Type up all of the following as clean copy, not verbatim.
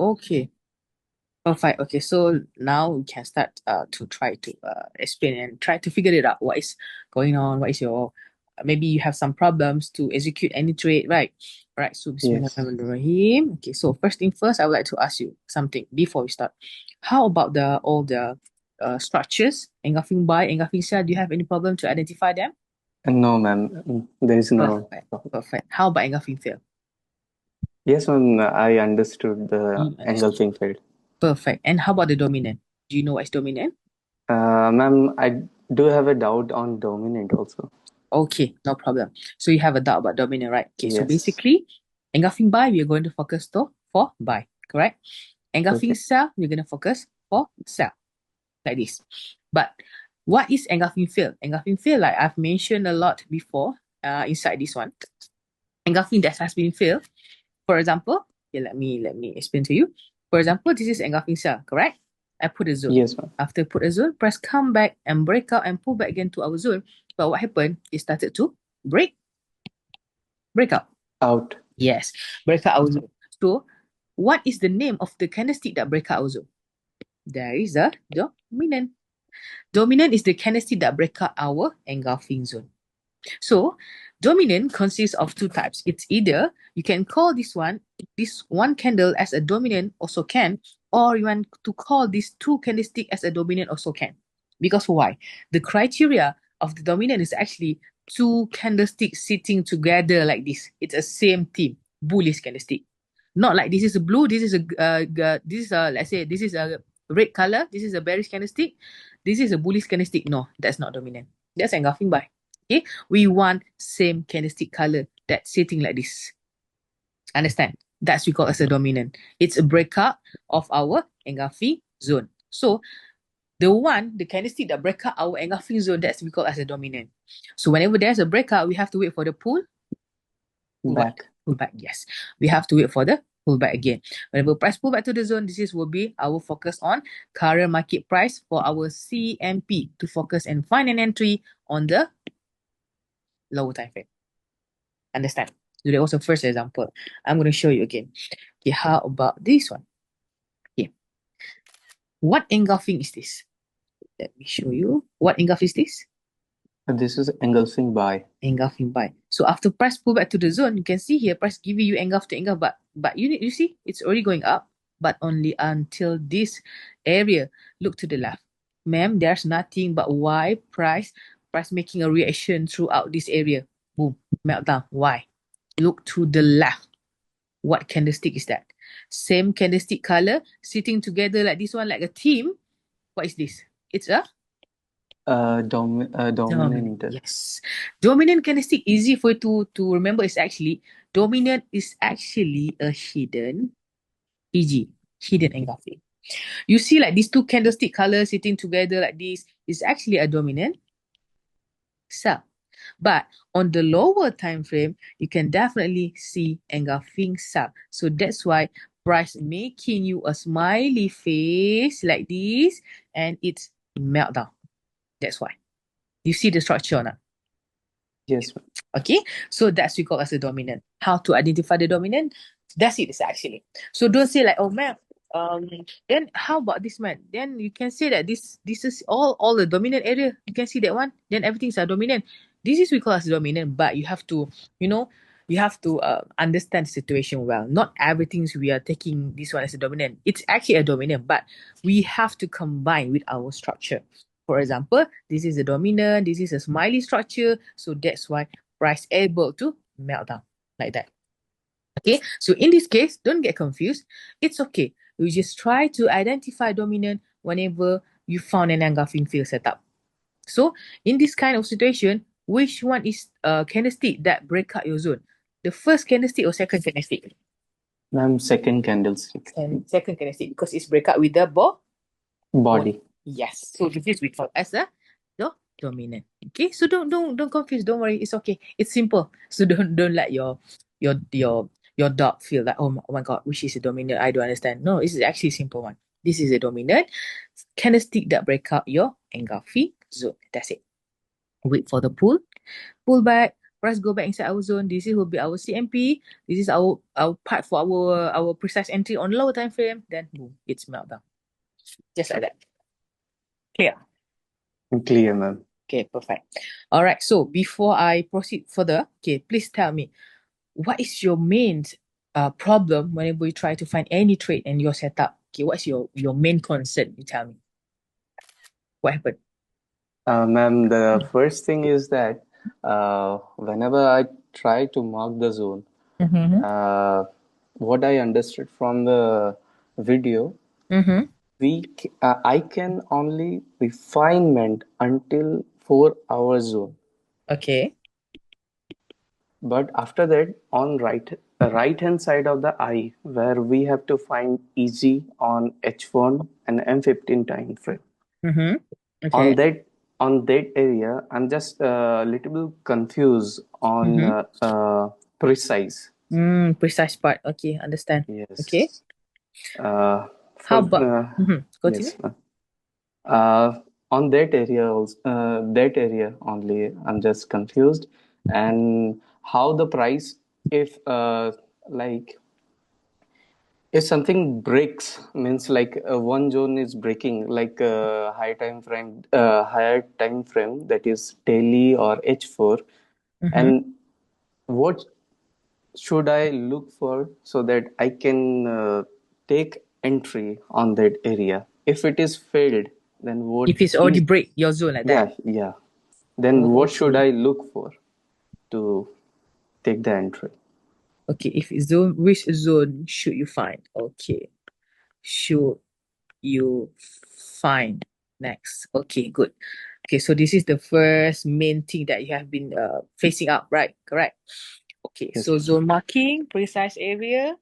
Okay. Perfect. Okay, so now we can start to try to explain and try to figure it out. What is going on? What is your maybe you have some problems to execute any trade, right? Right. So Yes. Bismillahirrahmanirrahim. Okay, so first thing first, I would like to ask you something before we start. How about the all the structures, engulfing buy, engulfing sell? Do you have any problem to identify them? No, ma'am. There is no. Perfect. Perfect. How about engulfing fail? Yes, ma'am. I understood the You understood. engulfing field. Perfect. And how about the dominant? Do you know what is dominant? Ma'am, I do have a doubt on dominant also. Okay, no problem. So you have a doubt about dominant, right? Okay, so Yes. basically, engulfing buy, we are going to focus for buy, correct? Engulfing Okay. sell, we're going to focus for sell, like this. But what is engulfing fill? Engulfing fill, like I've mentioned a lot before, inside this one. Engulfing that has been filled. For example, okay, let me explain to you. For example, this is engulfing cell, correct? I put a zone. Yes, ma'am. After put a zone, press come back and break out and pull back again to our zone. But what happened? It started to break out. Out. Yes, break out our zone. So, what is the name of the candlestick that break out our zone? There is a dominant. Dominant is the candlestick that break out our engulfing zone. So, dominant consists of two types. It's either you can call this one candle as a dominant, also can, or you want to call these two candlestick as a dominant, also can. Because why? The criteria of the dominant is actually two candlesticks sitting together like this. It's a same theme, bullish candlestick. Not like this is a blue, this is a let's say this is a red color, this is a bearish candlestick, this is a bullish candlestick. No, that's not dominant. That's engulfing buy. Okay, we want same candlestick color that's sitting like this. Understand? That's we call as a dominant. It's a breakout of our engulfing zone. So the candlestick that break out our engulfing zone, that's we call as a dominant. So whenever there's a breakout, we have to wait for the pullback. Back. Pullback, yes. We have to wait for the pullback again. Whenever price pullback to the zone, will be our focus on current market price for our CMP to focus and find an entry on the lower time frame. Understand? So that was the first example. I'm going to show you again. Okay, how about this one? Okay, what engulfing is this? Let me show you. What engulf is this? This is engulfing by. Engulfing buy. So after price pull back to the zone, you can see here price giving you engulf to engulf, but you see it's already going up, but only until this area. Look to the left, ma'am. There's nothing but why price making a reaction throughout this area. Boom, meltdown. Why? Look to the left. What candlestick is that? Same candlestick color sitting together like this one, like a team. What is this? It's a dominant. Dominant. Yes. Dominant candlestick, easy for you to remember, is actually dominant is actually a hidden EG, hidden engulfing. You see like these two candlestick colors sitting together like this is actually a dominant sell. But on the lower time frame, you can definitely see engulfing sell. So that's why price making you a smiley face like this and it's meltdown. That's why. You see the structure or not? Yes, ma'am. Okay, so that's we call as a dominant. How to identify the dominant? That's it, actually. So don't say like, oh man, then how about this man? Then you can say that this is all the dominant area. You can see that one. Then everything's a dominant. This is we call as dominant, but you have to, you have to understand the situation well. Not everything we are taking this one as a dominant. It's actually a dominant, but we have to combine with our structure. For example, this is a dominant, this is a smiley structure, so that's why price able to melt down like that. Okay, so in this case, don't get confused. It's okay. You just try to identify dominant whenever you found an engulfing field setup. So in this kind of situation, which one is a candlestick that break out your zone? The first candlestick or second candlestick? Ma'am, second candlestick. And second candlestick because it's break out with the ball. Body. Yes. So this is we call as a dominant. Okay. So don't confuse. Don't worry. It's okay. It's simple. So don't let your dog feel like, oh my god, which is a dominant? I don't understand. No, this is actually a simple one. This is a dominant candlestick that break out your engulfing zone. That's it. Wait for the pull back, Press go back inside our zone. This will be our CMP. This is our part for our precise entry on lower time frame. Then boom, it's meltdown. Just like that. Clear. Clear, ma'am. Okay, perfect. All right. So before I proceed further, okay, please tell me what is your main problem whenever you try to find any trade in your setup? Okay, what's your main concern? You tell me. What happened? Ma'am, the first thing is that whenever I try to mark the zone, Mm-hmm. uh, what I understood from the video, Mm-hmm. I can only refinement until 4 hour zone. Okay. But after that, on right hand side of the eye, where we have to find EG on H1 and M15 time frame. Mm-hmm. On Okay. that area, I'm just a little bit confused on Mm-hmm. precise. Precise part. Okay, understand. Okay. Yes. Uh, How for about continue? yes. On that area also, that area only, I'm just confused, and how the price, if like if something breaks, means like one zone is breaking, like higher time frame, that is daily or H4, Mm-hmm. and what should I look for so that I can take entry on that area? If it is failed, then what If it's already is, break your zone like that. yeah, yeah. Then Oh, what should okay. I look for to take the entry? Okay, if it's zone, which zone should you find? Okay. Should you find next? Okay, good. Okay, so this is the first main thing that you have been facing up, right? Correct. Okay, Yes, so ma'am. zone marking, precise area,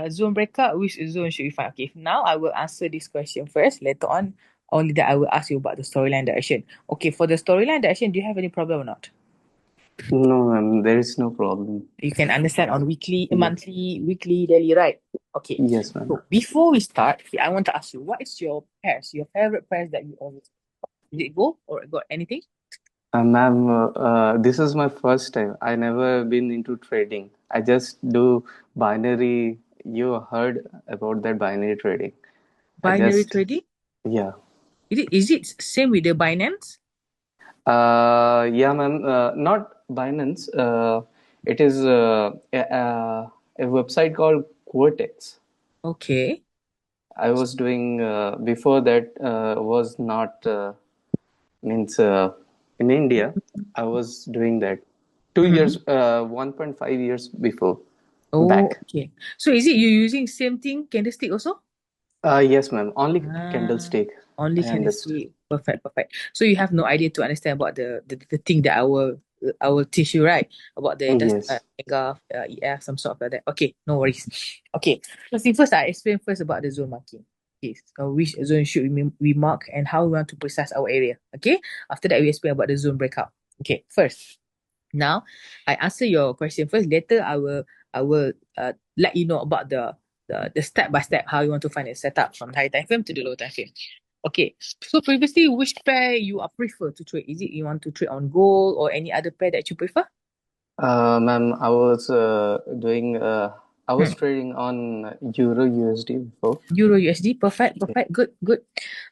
zone breakout, which zone should you find? Okay, now I will answer this question first. Later on, only that I will ask you about the storyline direction. Okay, for the storyline direction, do you have any problem or not? No, ma'am, there is no problem. You can understand on weekly, Yes, monthly, weekly, daily, right? Okay. yes, ma'am. So before we start, okay, I want to ask you, what is your pairs, your favorite pairs that you always? Is it Go or got anything? Ma'am, this is my first time. I never been into trading. I just do binary. You heard about that binary trading. I Binary just, trading? yeah. Is it same with the Binance? Yeah, ma'am. Not Binance. It is a website called Cortex. Okay. I was doing before that was not means in India. I was doing that 2 years, Mm-hmm. 1.5 years before Oh, back. okay. So is it you using same thing, candlestick also? Yes, ma'am. Only Ah, candlestick. only I understood. candlestick. Perfect, perfect. So you have no idea to understand about the thing that I will teach you, right? About the Yes. engalf, EF, some sort of like that. Okay, no worries. Okay, first thing first, I explain first about the zone marking. Okay, so which zone should we mark and how we want to precise our area. Okay, after that we explain about the zone breakout. Okay, first. Now, I answer your question first. Later, I will let you know about the step by step how you want to find a setup from high time frame to the low time frame. Okay. So previously, which pair you are prefer to trade? Is it you want to trade on gold or any other pair that you prefer? Ma'am, I Hmm. was trading on Euro USD before. Euro USD, perfect, Yeah. perfect, good, good.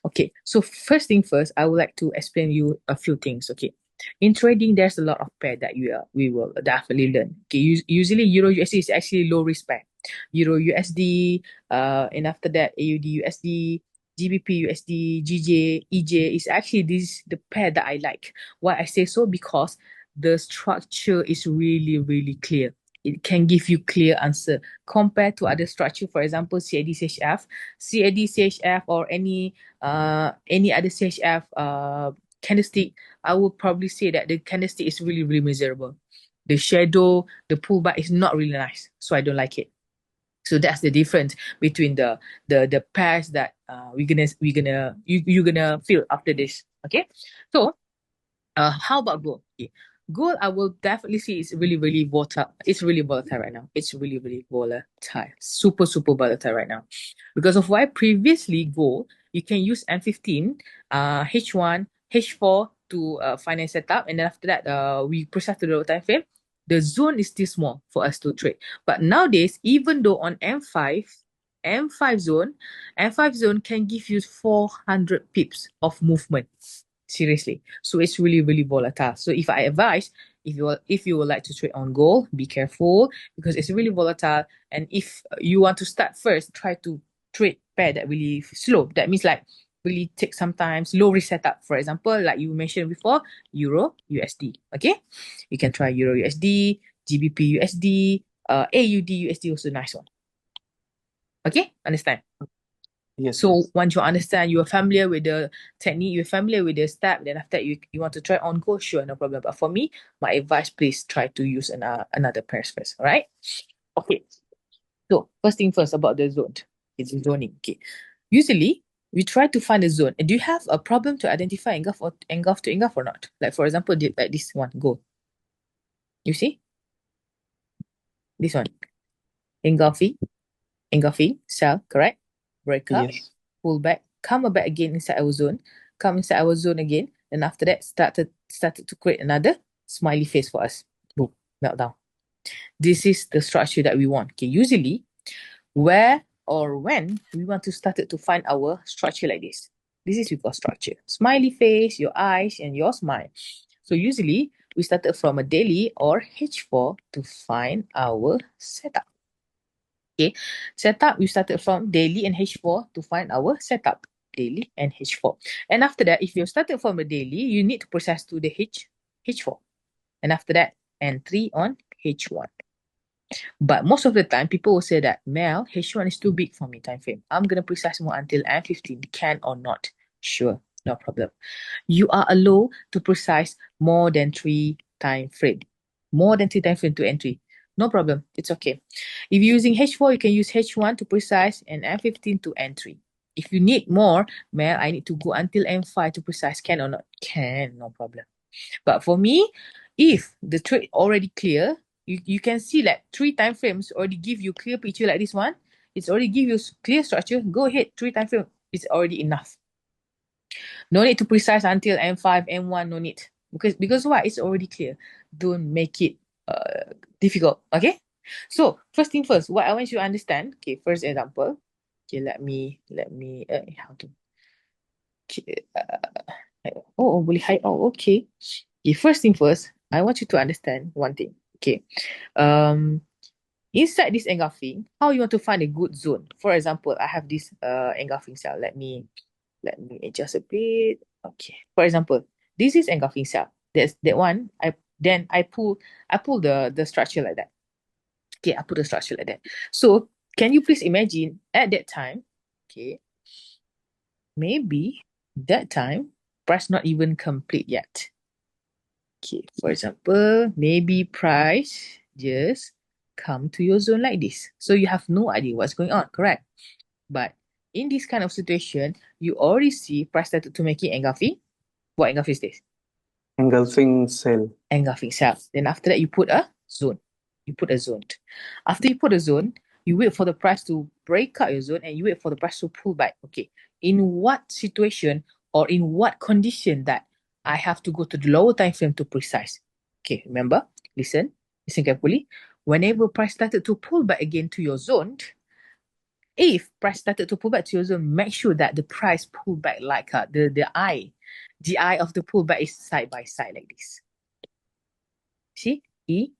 Okay, so first thing first, I would like to explain you a few things. Okay, in trading, there's a lot of pair that we will definitely learn. Okay, usually Euro USD is actually low risk pair. Euro USD, and after that AUD USD, GBP USD, GJ, EJ is actually this the pair that I like. Why I say so? Because the structure is really really clear. It can give you clear answer compared to other structure, for example, CAD CHF, CAD CHF or any other CHF candlestick, I would probably say that the candlestick is really, really miserable. The shadow, the pullback is not really nice. So I don't like it. So that's the difference between the pairs that you're gonna feel after this. Okay. So how about gold? Okay. Gold, I will definitely see it's really, really volatile. It's really volatile right now. It's really, really volatile. Super, super volatile right now. Because of why previously gold, you can use M15, H1, H4 to finance setup. And then after that, we process to the low time frame. the zone is still small for us to trade. But nowadays, even though on M5 zone, M5 zone can give you 400 pips of movement. Seriously. So it's really, really volatile. So if I advise, if you would like to trade on gold, be careful because it's really volatile. And if you want to start first, try to trade pair that really slow. That means like really take sometimes low risk setup. For example, like you mentioned before, Euro USD. Okay, you can try Euro USD, GBP USD, AUD USD also nice one. Okay, understand? Yes, So yes. once you understand, you are familiar with the technique, you're familiar with the step, then after that you want to try on go, sure, no problem. But for me, my advice, please try to use another pairs first. All right. Okay. So first thing first about the zone. It's zoning. Okay. Usually we try to find a zone. And do you have a problem to identify engulf to engulf or not? Like for example, like this one, go. You see? This one. Engulfing, engulfing, sell, correct? Break up, Yes. pull back, come back again inside our zone, come inside our zone again, and after that started to create another smiley face for us. Boom, meltdown. This is the structure that we want. Okay, usually where or when we want to start to find our structure like this. This is we call structure. Smiley face, your eyes, and your smile. So usually we started from a daily or H4 to find our setup. Okay, setup, we started from daily and H4 to find our setup, daily and H4. And after that, if you started from a daily, you need to process to the H4. And after that, entry on H1. But most of the time, people will say that, Mel, H1 is too big for me, time frame. I'm going to precise more until M15, can or not. Sure, no problem. You are allowed to precise more than 3 time frame. More than 3 time frame to entry. No problem. It's okay. If you're using H4, you can use H1 to precise and M15 to entry. If you need more, Mel, I need to go until M5 to precise. Can or not? Can, no problem. But for me, if the trade already clear, you can see like 3 time frames already give you clear picture like this one. It's already give you clear structure. Go ahead, 3 time frame is already enough. No need to precise until M5, M1, no need. Because why? It's already clear. Don't make it difficult. Okay? So first thing first, what I want you to understand. Okay, first example. Okay, let me how to okay, boleh hide. Oh, okay. Okay, first thing first, I want you to understand one thing. Okay. Um inside this engulfing, how you want to find a good zone. For example, I have this engulfing cell. Let me adjust a bit. Okay. For example, this is engulfing cell. That's that one. I pull the structure like that. Okay, I put the structure like that. So can you please imagine at that time, okay, maybe that time price not even complete yet. Okay, for example, maybe price just come to your zone like this. So you have no idea what's going on, correct? But in this kind of situation, you already see price started to make it engulfing. What engulfing is this? Engulfing cell. Engulfing cells. Then after that, you put a zone. You put a zone. After you put a zone, you wait for the price to break out your zone and you wait for the price to pull back. Okay. In what situation or in what condition that I have to go to the lower time frame to precise? Okay, remember, listen carefully. Whenever price started to pull back again to your zone, if price started to pull back to your zone, make sure that the price pull back like the eye of the pullback is side by side like this. See? E,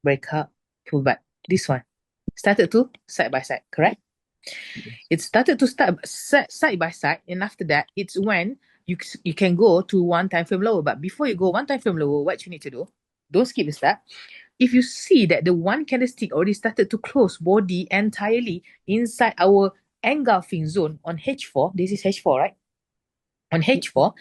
break up, pull back. This one started to side by side, correct? It started to start side by side, and after that, it's when you can go to 1 time frame lower. But before you go 1 time frame lower, what you need to do? Don't skip the step. If you see that the one candlestick already started to close body entirely inside our engulfing zone on H4, this is H4, right? On H4,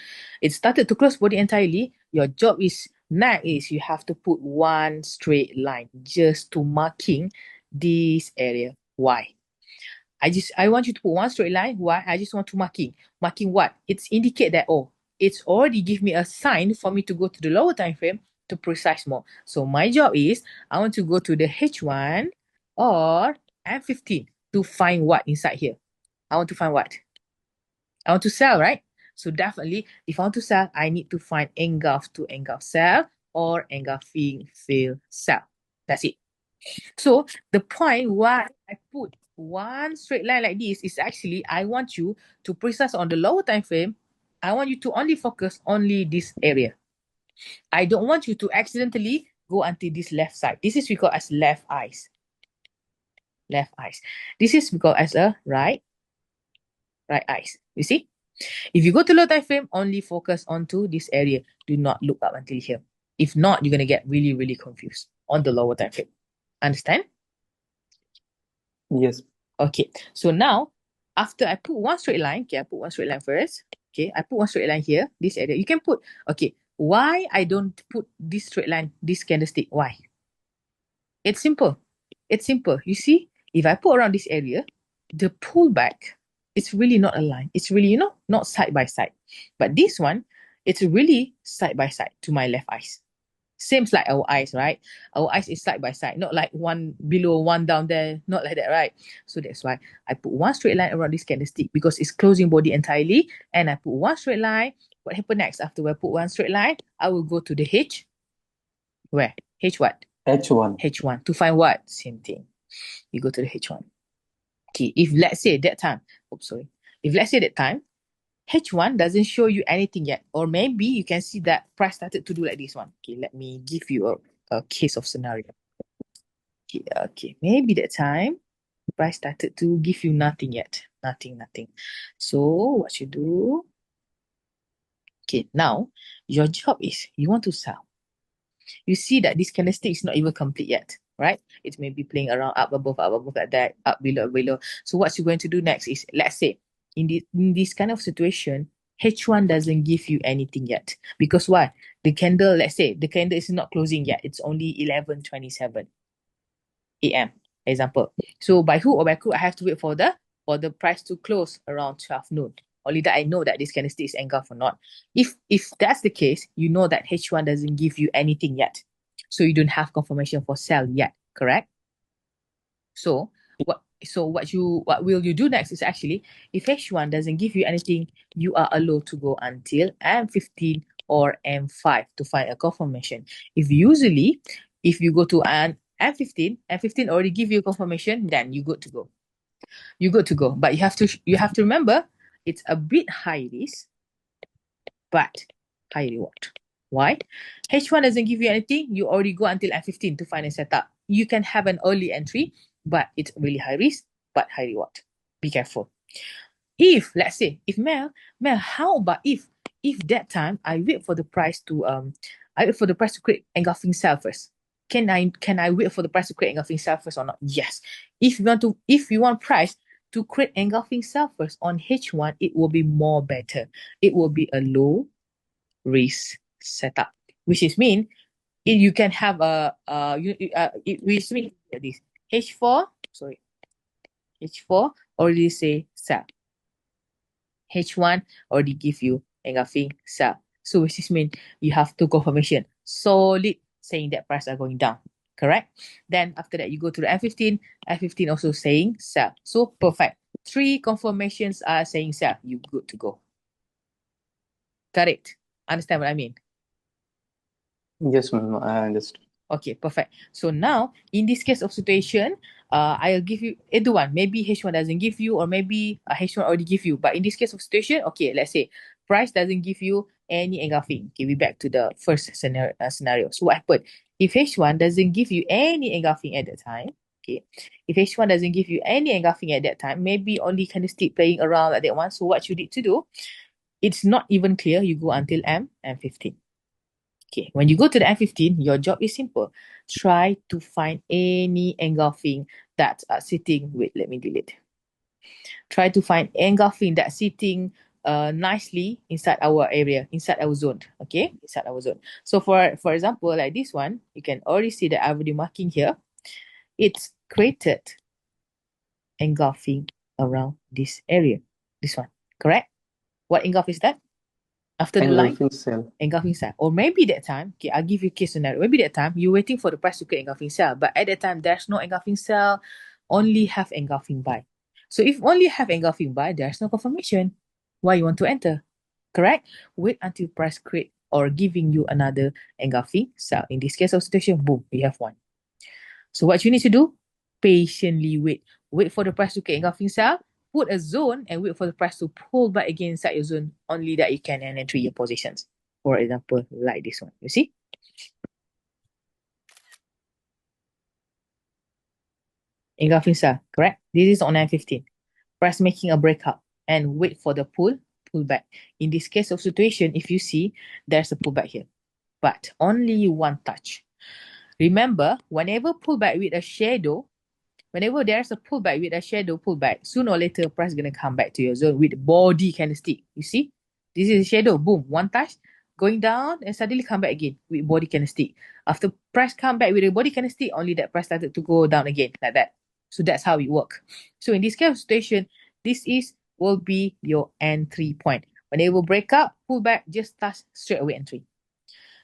it started to close body entirely. Your job is next is you have to put one straight line just to marking this area. Why? I want you to put one straight line. Why? I just want to marking. Marking what? It's indicate that, oh, it's already give me a sign for me to go to the lower time frame to precise more. So my job is I want to go to the H1 or M15 to find what inside here. I want to find what? I want to sell, right? So definitely, if I want to sell, I need to find engulf to engulf sell or engulfing fail sell. That's it. So the point why I put one straight line like this is actually I want you to precise on the lower time frame. I want you to only focus only this area. I don't want you to accidentally go until this left side. This is because as left eyes. Left eyes. This is because as a right eyes. You see? If you go to low time frame, only focus onto this area. Do not look up until here. If not, you're going to get really, really confused on the lower time frame. Understand? Yes. Okay. So now, after I put one straight line, okay, I put one straight line first. Okay, I put one straight line here, this area. You can put, okay, why I don't put this straight line, this candlestick? Why? It's simple. It's simple. You see, if I put around this area, the pullback, it's really not a line. It's really, not side by side. But this one, it's really side by side to my left eyes. Same like our eyes, right? Our eyes is side by side, not like one below, one down there, not like that, right? So that's why I put one straight line around this candlestick because it's closing body entirely. And I put one straight line. What happened next? After I put one straight line, I will go to the H. Where? H what? H1. H1. To find what? Same thing. You go to the H1. Okay, if let's say that time, if let's say that time, H1 doesn't show you anything yet, or maybe you can see that price started to do like this one. Okay, let me give you a case of scenario. Okay, maybe that time price started to give you nothing yet. Nothing. So what you do? Okay, now your job is you want to sell. You see that this candlestick is not even complete yet, right? It may be playing around up above, like that, up below. So what you're going to do next is, let's say, in this kind of situation, H1 doesn't give you anything yet. Because why? The candle, let's say, the candle is not closing yet. It's only 11:27 a.m., example. So by hook or by crook, I have to wait for the price to close around 12 noon. Only that I know that this candlestick is engulfed or not. If that's the case, you know that H1 doesn't give you anything yet. So you don't have confirmation for sell yet, correct? So what will you do next is actually, if H1 doesn't give you anything, you are allowed to go until M15 or M5 to find a confirmation. If you go to an M15 already give you confirmation, then you good to go. You good to go. But you have to remember, it's a bit high risk, but high reward. Why? H1 doesn't give you anything. You already go until M15 to find a setup. You can have an early entry, but it's really high risk, but high reward. Be careful. If, let's say, if Mel, how about if that time I wait for the price to create engulfing sell first? Can I wait for the price to create engulfing sell first or not? Yes. If you want price to create engulfing sell first on H1, it will be more better. It will be a low risk setup, which is mean you can have which means this H4 already say sell. H1 already give you engulfing sell. So which is mean you have two confirmation solid saying that price are going down. Correct? Then after that you go to the F15 also saying sell. So perfect. 3 confirmations are saying sell. You good to go. Got it? Understand what I mean? Yes, ma'am, I understand. Okay, perfect. So now, in this case of situation, I'll give you either one. Maybe H1 doesn't give you, or maybe H1 already give you. But in this case of situation, okay, let's say price doesn't give you any engulfing. Okay, we back to the first scenario. So what happened? If H1 doesn't give you any engulfing at that time, okay, if H1 doesn't give you any engulfing at that time, maybe only candlestick playing around like that one. So what you need to do, it's not even clear. You go until M15. Okay, when you go to the M15, your job is simple. Try to find any engulfing that are sitting, wait, let me delete. Try to find engulfing that's sitting nicely inside our area, inside our zone, okay? Inside our zone. So for example, like this one, you can already see that I've already marking here. It's created engulfing around this area, this one, correct? What engulf is that? After the line? Engulfing sell. Engulfing sell. Or maybe that time, okay, I'll give you a case scenario. Maybe that time you're waiting for the price to create engulfing sell, but at that time there's no engulfing sell, only have engulfing buy. So if only have engulfing buy, there's no confirmation why you want to enter. Correct? Wait until price create or giving you another engulfing sell. In this case of situation, boom, we have one. So what you need to do? Patiently wait. Wait for the price to create engulfing cell, put a zone, and wait for the price to pull back again inside your zone. Only that you can enter your positions. For example, like this one. You see? Engulfing cell, correct? This is on M15. Price making a breakout and wait for the pull back. In this case of situation, if you see, there's a pullback here, but only one touch. Remember, whenever pullback with a shadow, whenever there's a pullback with a shadow pullback, sooner or later, price going to come back to your zone with body candlestick. You see? This is a shadow. Boom. One touch. Going down and suddenly come back again with body candlestick. After price come back with a body candlestick, only that price started to go down again like that. So that's how it works. So in this kind of situation, this will be your entry point. Whenever break up, pull back, just touch straight away entry.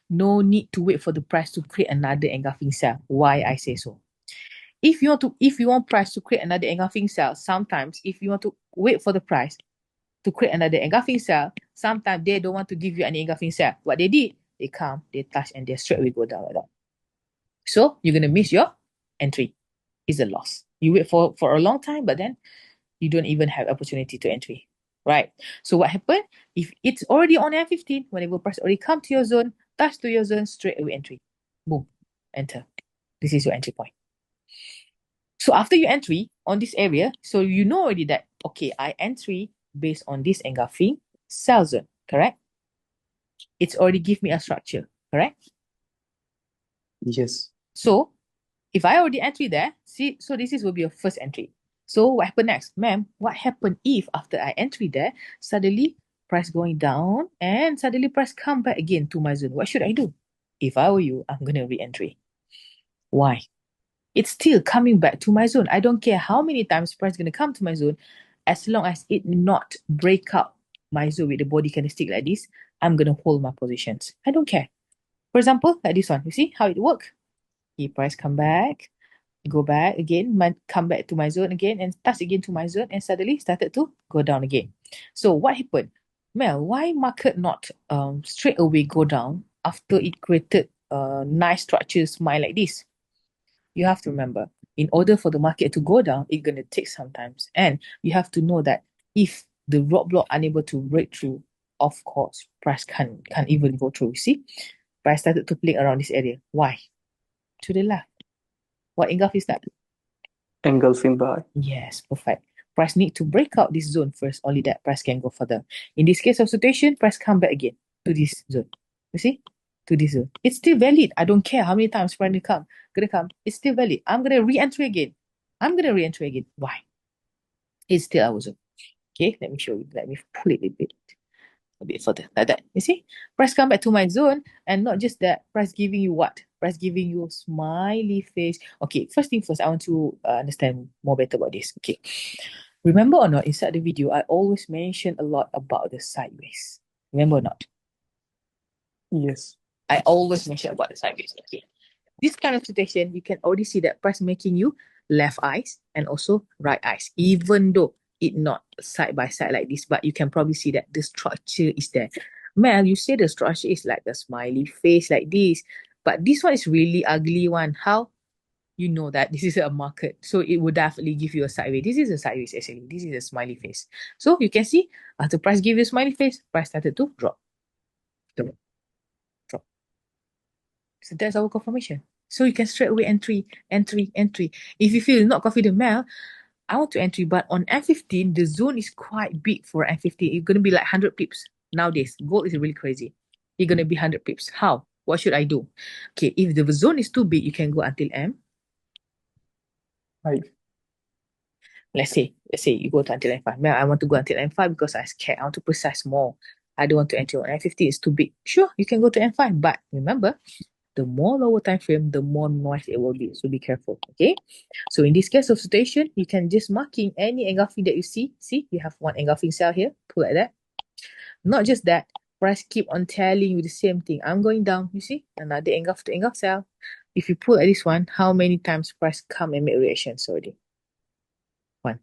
No need to wait for the price to create another engulfing cell. Why I say so? If you want price to create another engulfing cell, sometimes if you want to wait for the price to create another engulfing cell, sometimes they don't want to give you any engulfing cell. What they did, they come, they touch, and they straight away go down like that. So you're gonna miss your entry. It's a loss. You wait for a long time, but then you don't even have opportunity to entry. Right. So what happened? If it's already on M15, whenever price already come to your zone, touch to your zone, straight away entry. Boom. Enter. This is your entry point. So after you entry on this area, so you know already that, okay, I entry based on this engulfing cell zone, correct? It's already give me a structure, correct? Yes. So if I already entry there, see, so this will be your first entry. So what happened next? Ma'am, what happened if after I entry there, suddenly price going down and suddenly price come back again to my zone? What should I do? If I were you, I'm going to re-entry. Why? It's still coming back to my zone. I don't care how many times price is going to come to my zone, as long as it not break up my zone with the body candlestick like this, I'm going to hold my positions. I don't care. For example, like this one, you see how it work? If price come back, go back again, come back to my zone again, and touch again to my zone, and suddenly started to go down again. So what happened? Mel, why market not straight away go down after it created a nice structure smile like this? You have to remember, in order for the market to go down, it's going to take some time. And you have to know that if the roadblock unable to break through, of course, price can't even go through. You see, price started to play around this area. Why? To the left. What engulf is that? Engulfing buy. Yes, perfect. Price need to break out this zone first. Only that price can go further. In this case of situation, price come back again to this zone. You see? To this zone. It's still valid. I don't care how many times price gonna come. It's still valid. I'm gonna re-entry again. Why? It's still our zone. Okay, let me show you. Let me pull it a bit further. Like that. You see? Price come back to my zone, and not just that, price giving you what? Price giving you a smiley face. Okay, first thing first, I want to understand more better about this. Okay. Remember or not, inside the video, I always mention a lot about the sideways. Remember or not? Yes. I always mention about the sideways. Okay. This kind of situation, you can already see that price making you left eyes and also right eyes, even though it not side by side like this, but you can probably see that the structure is there. Mel, you say the structure is like a smiley face like this, but this one is really ugly one. How? You know that this is a market, so it would definitely give you a sideways. This is a sideways actually. This is a smiley face. So you can see after price give you a smiley face, price started to drop. Drop. Drop. So that's our confirmation. So you can straight away entry. If you feel not confident, Mel, I want to entry, but on M15, the zone is quite big for M15. It's going to be like 100 pips. Nowadays, gold is really crazy. It's going to be 100 pips. How? What should I do? Okay, if the zone is too big, you can go until M. Right. Let's say you go to until M5. Mel, I want to go until M5 because I'm scared. I want to precise more. I don't want to enter on M50. It's too big. Sure, you can go to M5, but remember, the more lower time frame, the more noise it will be. So be careful, okay? So in this case of situation, you can just marking any engulfing that you see. See, you have one engulfing cell here. Pull like that. Not just that, price keep on telling you the same thing. I'm going down. You see, another engulf to engulf cell. If you pull at this one, how many times price come and make reactions already? 1,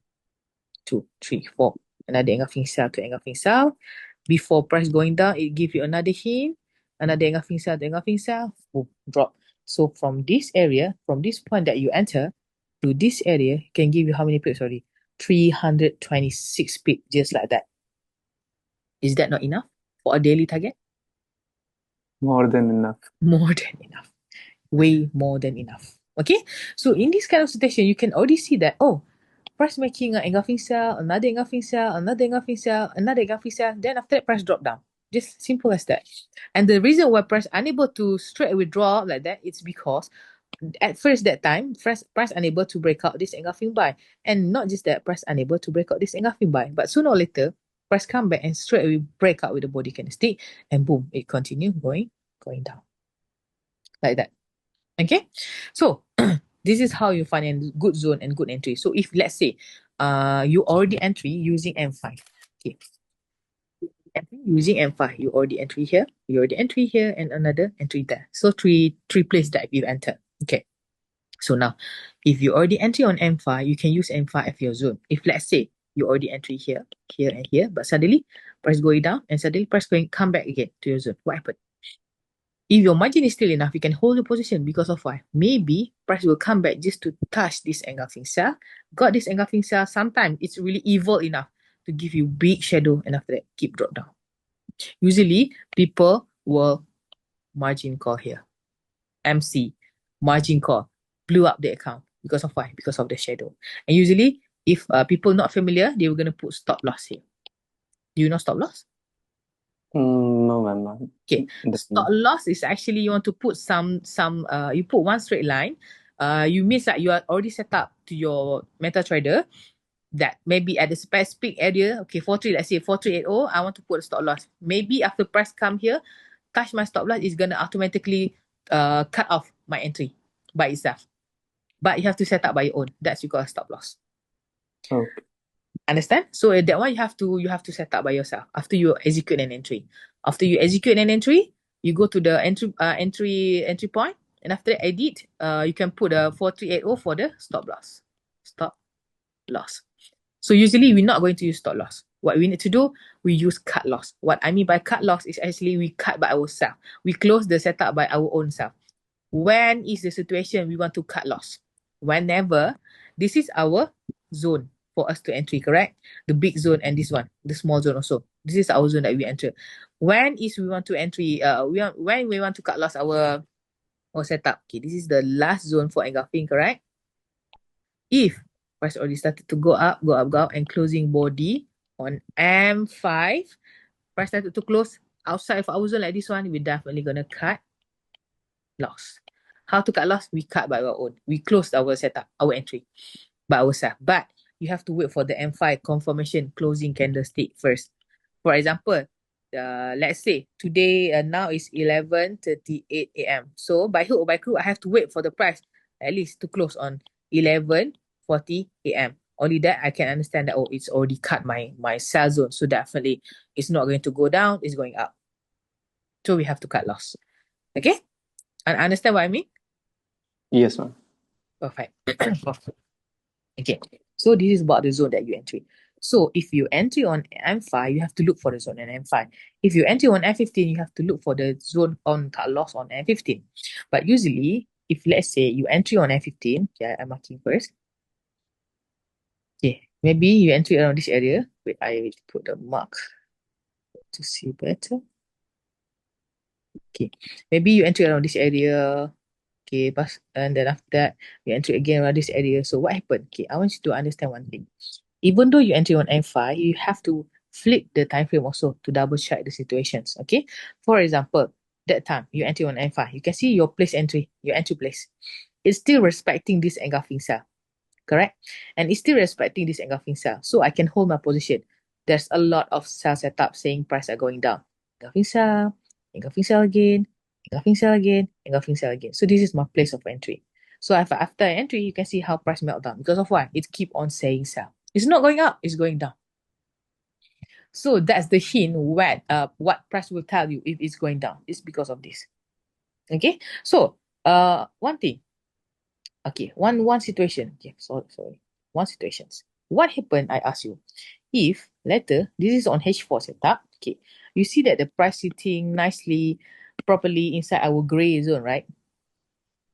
2, 3, 4. Another engulfing cell to engulfing cell. Before price going down, it give you another hint. Another engulfing cell to engulfing cell. Boom, drop. So from this area, from this point that you enter to this area, can give you how many pips already? 326 pips, just like that. Is that not enough for a daily target? More than enough. More than enough. Way more than enough. Okay, so in this kind of situation, you can already see that, oh, price making an engulfing sell, another engulfing sell, another engulfing sell, another engulfing sell, then after that price drop down. Just simple as that. And the reason why price unable to straight away draw like that, it's because at first that time, price unable to break out this engulfing buy. And not just that, price unable to break out this engulfing buy. But sooner or later, price come back and straight away break out with the body candlestick, and boom, it continue going down. Like that. Okay, so this is how you find a good zone and good entry. So if let's say you already entry using M5, okay, using M5, you already entry here, you already entry here, and another entry there. So three place that you enter. Okay, so now if you already entry on M5, you can use M5 as your zone. If let's say you already entry here, here, and here, but suddenly price going down and suddenly price going come back again to your zone, what happened? If your margin is still enough, you can hold the position because of why? Maybe price will come back just to touch this engulfing cell. Got this engulfing cell, sometimes it's really evil enough to give you big shadow and after that keep drop down. Usually people will margin call here. MC, margin call, blew up the account because of why? Because of the shadow. And usually if people not familiar, they were going to put stop loss here. Do you know stop loss? No, ma'am. Okay, stop loss is actually you want to put you put one straight line. You means that you are already set up to your MetaTrader that maybe at the specific area, okay, 43, let's say 4380, I want to put a stop loss. Maybe after price come here, touch my stop loss is gonna automatically cut off my entry by itself. But you have to set up by your own. That's you call a stop loss. Okay. Understand? So that one you have to set up by yourself after you execute an entry. After you execute an entry, you go to the entry point, and after that edit, you can put a 4380 for the stop loss. Stop loss. So usually we're not going to use stop loss. What we need to do, we use cut loss. What I mean by cut loss is actually we cut by ourselves. We close the setup by our own self. When is the situation we want to cut loss? Whenever this is our zone for us to entry, correct? The big zone and this one, the small zone also. This is our zone that we enter. When is we want to entry? When we want to cut loss our setup. Okay, this is the last zone for engulfing, correct? If price already started to go up, and closing body on M5, price started to close outside of our zone like this one, we're definitely gonna cut loss. How to cut loss? We cut by our own. We closed our setup, our entry by ourselves. But you have to wait for the M5 confirmation closing candlestick first. For example, let's say today now is 11:38 a.m. So by hook or by crook, I have to wait for the price at least to close on 11:40 a.m. Only that I can understand that, oh, it's already cut my sell zone. So definitely it's not going to go down, it's going up. So we have to cut loss. Okay? And understand what I mean? Yes, ma'am. Perfect. Perfect. Okay. So this is about the zone that you entry. So if you entry on M5, you have to look for the zone on M5. If you entry on M15, you have to look for the zone on cut loss on M15. But usually, if let's say you entry on M15, okay, I'm marking first. Okay, maybe you entry around this area. Wait, I put the mark to see better. Okay, maybe you entry around this area. Okay, and then after that, you entry again around this area. So what happened? Okay, I want you to understand one thing. Even though you enter on M5, you have to flip the time frame also to double check the situations. Okay. For example, that time you enter on M5, you can see your place entry, your entry place. It's still respecting this engulfing cell, correct? And it's still respecting this engulfing cell. So I can hold my position. There's a lot of cell setup saying price are going down. Engulfing cell again, engulfing cell again, engulfing cell again. So this is my place of entry. So after entry, you can see how price meltdown. Because of why? It keep on saying sell. It's not going up, it's going down. So that's the hint what price will tell you if it's going down. It's because of this. Okay. So one thing. Okay, one situation. Okay, sorry. One situations. What happened? I ask you. If later this is on H4 setup, okay, you see that the price sitting nicely, properly inside our gray zone, right?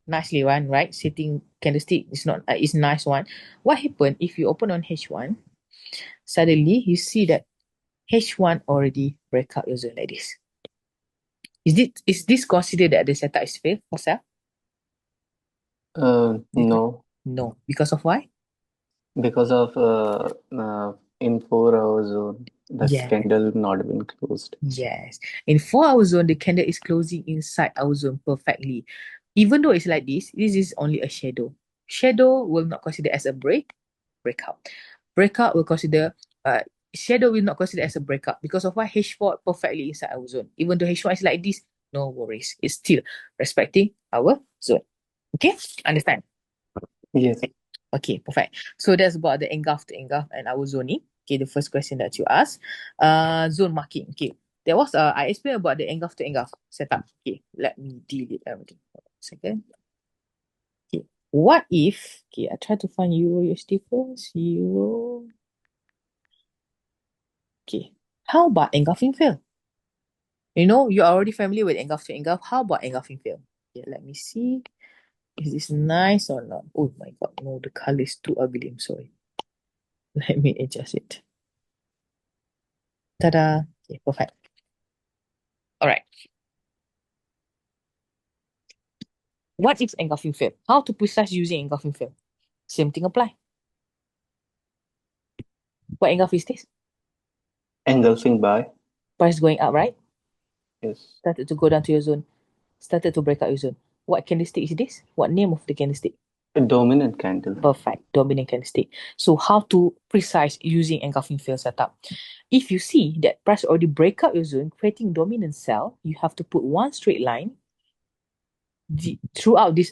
nicely one, right? Sitting candlestick is not is nice one. What happened if you open on H1? Suddenly you see that H1 already break out your zone like this. Is this considered that the setup is failed for sell? No, No. Because of why? because of in 4 hours zone, the Yeah. candle not been closed. Yes. In 4 hour zone, the candle is closing inside our zone perfectly. Even though it's like this is only a shadow. Shadow will not consider as a breakout. Breakout will consider shadow will not consider as a breakout because of why H4 perfectly inside our zone. Even though H1 is like this, no worries. It's still respecting our zone. Okay? Understand? Yes. Okay, perfect. So that's about the engulf to engulf and our zoning. Okay, the first question that you asked. Zone marking. Okay. There was I explained about the engulf to engulf setup. Okay, let me delete everything. Hold on a second. Okay. What if I try to find Euro USD first. Euro. Okay. How about engulfing fail? You know, you're already familiar with engulf to engulf. How about engulfing fail? Okay, let me see. Is this nice or not? Oh my god, no, the color is too ugly. I'm sorry. Let me adjust it. Ta-da. Okay, perfect. All right. What is engulfing fail? How to precise using engulfing fail? Same thing apply. What engulf is this? Engulfing by. Price going up, right? Yes. Started to go down to your zone. Started to break out your zone. What candlestick is this? What name of the candlestick? A dominant candle. Perfect. Dominant candlestick. So how to precise using engulfing fail setup? If you see that price already break out your zone, creating dominant sell, you have to put one straight line throughout this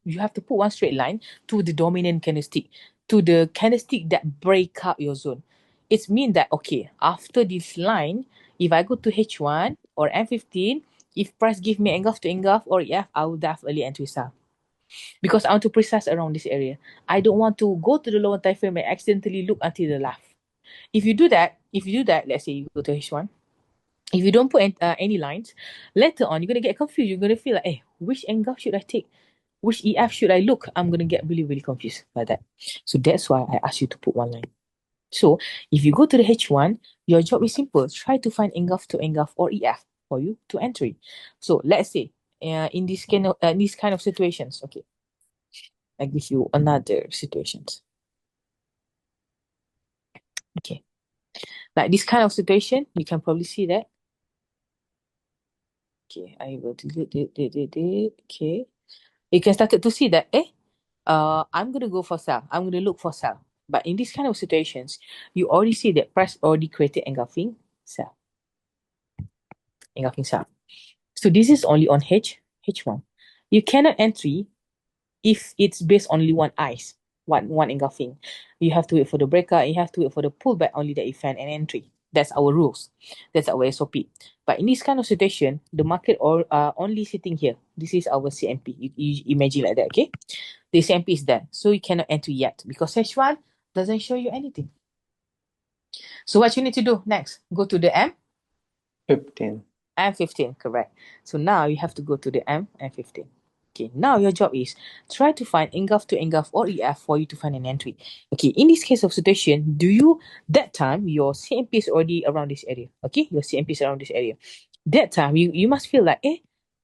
you have to put one straight line to the dominant candlestick, to the candlestick that break up your zone. It's mean that okay, after this line, if I go to H1 or M15, if price give me engulf to engulf or EF, I will definitely entry sell because I want to precise around this area. I don't want to go to the lower time frame and accidentally look until the left. If you do that, let's say you go to H1, if you don't put any lines, later on you're gonna get confused. You're gonna feel like, hey, which engulf should I take? Which EF should I look? I'm gonna get really, really confused by that. So that's why I asked you to put one line. So if you go to the H1, your job is simple. Try to find engulf to engulf or EF for you to entry. So let's say in this kind of situations, okay, I give you another situations. Okay, like this kind of situation, you can probably see that. Okay, I will delete. Okay, you can start to see that. I'm gonna go for sell. I'm gonna look for sell. But in these kind of situations, you already see that price already created sell, engulfing sell. So this is only on H1. You cannot entry if it's based on only one eyes, one engulfing. You have to wait for the breakout. You have to wait for the pullback only that you find an entry. That's our rules. That's our SOP. But in this kind of situation, the market only sitting here. This is our CMP. You imagine like that, okay? The CMP is there. So you cannot enter yet because H1 doesn't show you anything. So what you need to do next? Go to the 15. M15, correct. So now you have to go to the M15. Okay, now your job is try to find engulf to engulf or EF for you to find an entry. Okay, in this case of situation, that time your CMP is already around this area. Okay, your CMP is around this area. That time you must feel like,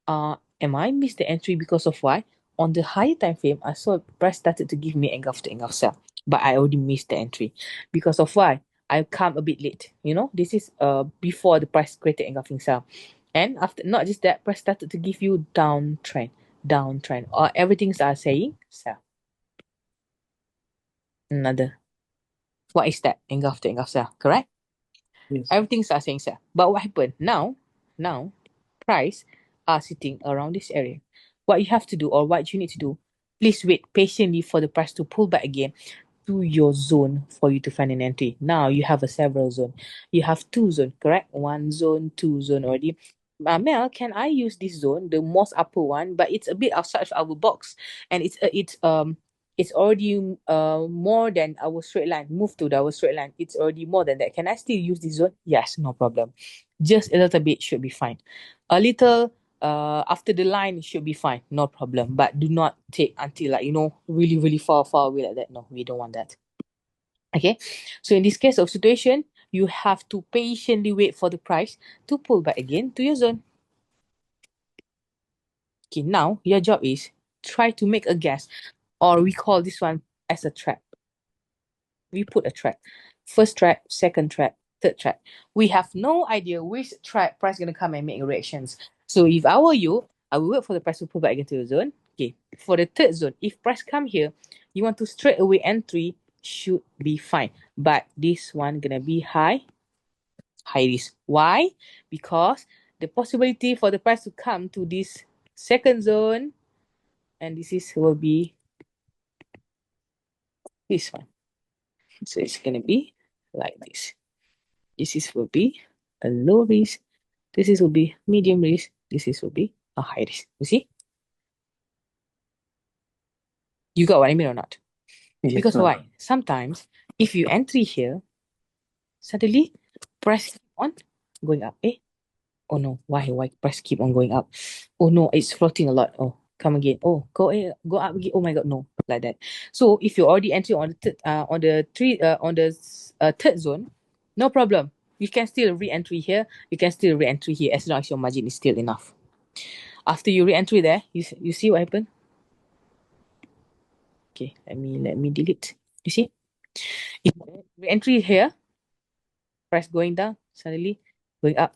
am I missed the entry because of why? On the higher time frame, I saw price started to give me engulf to engulf sell, but I already missed the entry because of why? I come a bit late. You know, this is before the price created engulfing sell. And after not just that, price started to give you downtrend. Or everything's are saying sell. Another. What is that? Engulf to engulf sell, correct? Yes. Everything's are saying sell. But what happened? Now, price are sitting around this area. What you have to do or what you need to do, please wait patiently for the price to pull back again to your zone for you to find an entry. Now you have a several zone. You have two zone, correct? One zone, two zone already. Mel, can I use this zone, the most upper one, but it's a bit outside of our box, and it's already more than our straight line. Move to our straight line. It's already more than that. Can I still use this zone? Yes, no problem. Just a little bit should be fine. A little after the line, it should be fine, no problem. But do not take until like, really, really far, far away like that. No, we don't want that. Okay, so in this case of situation, you have to patiently wait for the price to pull back again to your zone. Okay, now your job is try to make a guess, or we call this one as a trap. We put a trap. First trap, second trap, third trap. We have no idea which trap price gonna come and make reactions. So if I were you, I will wait for the price to pull back into the zone. Okay, for the third zone, if price come here, you want to straight away entry, should be fine. But this one gonna be high risk. Why? Because the possibility for the price to come to this second zone, and will be this one. So it's gonna be like this. Will be a low risk. Will be medium risk. Will be a high risk. You see? You got what I mean or not? Yes, Because ma'am. why? Sometimes if you entry here, suddenly price on going up. Oh no, why price keep on going up? Oh no, it's floating a lot. Oh, come again. Oh, go up again. Oh my god, no, like that. So if you already entry on the third zone, no problem. You can still re-entry here. You can still re-entry here as long as your margin is still enough. After you re-entry there, you see what happened? Okay, let me delete. You see? If re-entry here, price going down, suddenly going up.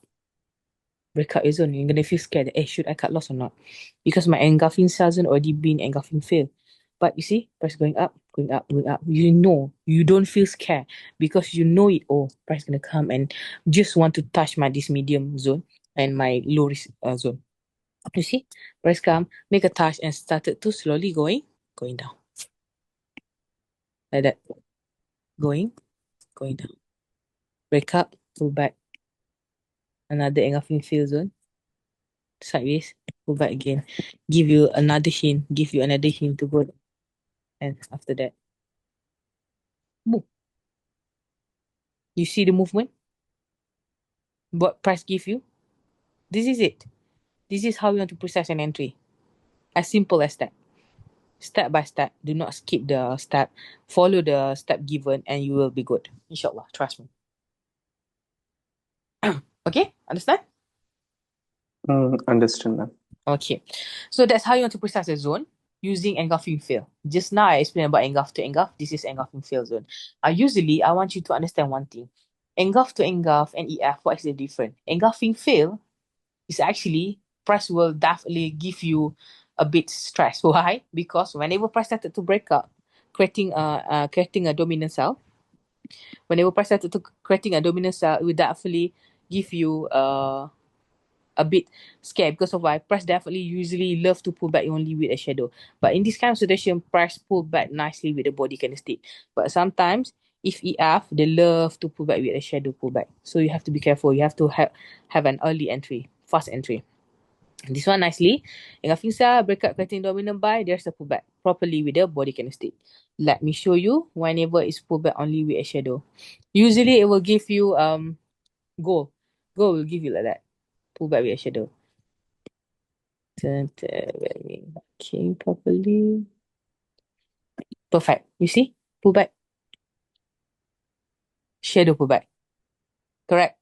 Break out your zone, you're gonna feel scared. Should I cut loss or not? Because my engulfing hasn't already been engulfing fail. But you see, price going up, going up, going up. You don't feel scared because you know it. Oh, price gonna come and just want to touch this medium zone and my low risk zone. You see, price come, make a touch and started to slowly going down like that, going down. Break up, pull back, another engulfing fail zone, sideways, pull back again, give you another hint to go, and after that, boom. You see the movement? What price give you? This is it. This is how you want to process an entry. As simple as that. Step by step. Do not skip the step. Follow the step given and you will be good. Inshallah. Trust me. Okay? Understand? Understand, ma'am. Okay. So that's how you want to process a zone using engulfing fill. Just now I explained about engulf to engulf. This is engulfing fill zone. Usually I want you to understand one thing. Engulf to engulf and EF, what is the difference? Engulfing fill is actually price will definitely give you a bit stress. Why? Because whenever price started to break up, creating a dominant cell, whenever price started to creating a dominant cell, it will definitely give you a bit scared because of why price definitely usually love to pull back only with a shadow. But in this kind of situation, price pull back nicely with the body candlestick. But sometimes if EF, they love to pull back with a shadow pullback. So you have to be careful. You have to have an early entry, fast entry. This one nicely. Engulfing cell, breakout creating dominant buy, there's a pullback properly with the body candlestick. Let me show you whenever it's pullback only with a shadow. Usually it will give you gold. Gold will give you like that. Pullback with a shadow. Let me marking properly. Perfect. You see? Pullback. Shadow pullback. Correct.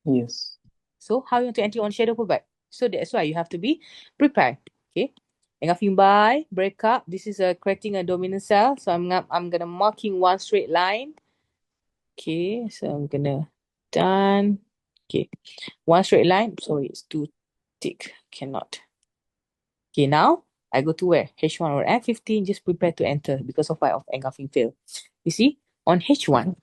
Yes. So how you want to enter on shadow pullback? So that's why you have to be prepared. Okay. Engulfing buy, break up. This is creating a dominant cell. So I'm gonna marking one straight line. Okay, so I'm gonna done. Okay, one straight line. Sorry, it's too thick. Cannot. Okay, now I go to where? H1 or F15, just prepare to enter because of why of engulfing fail. You see, on H1,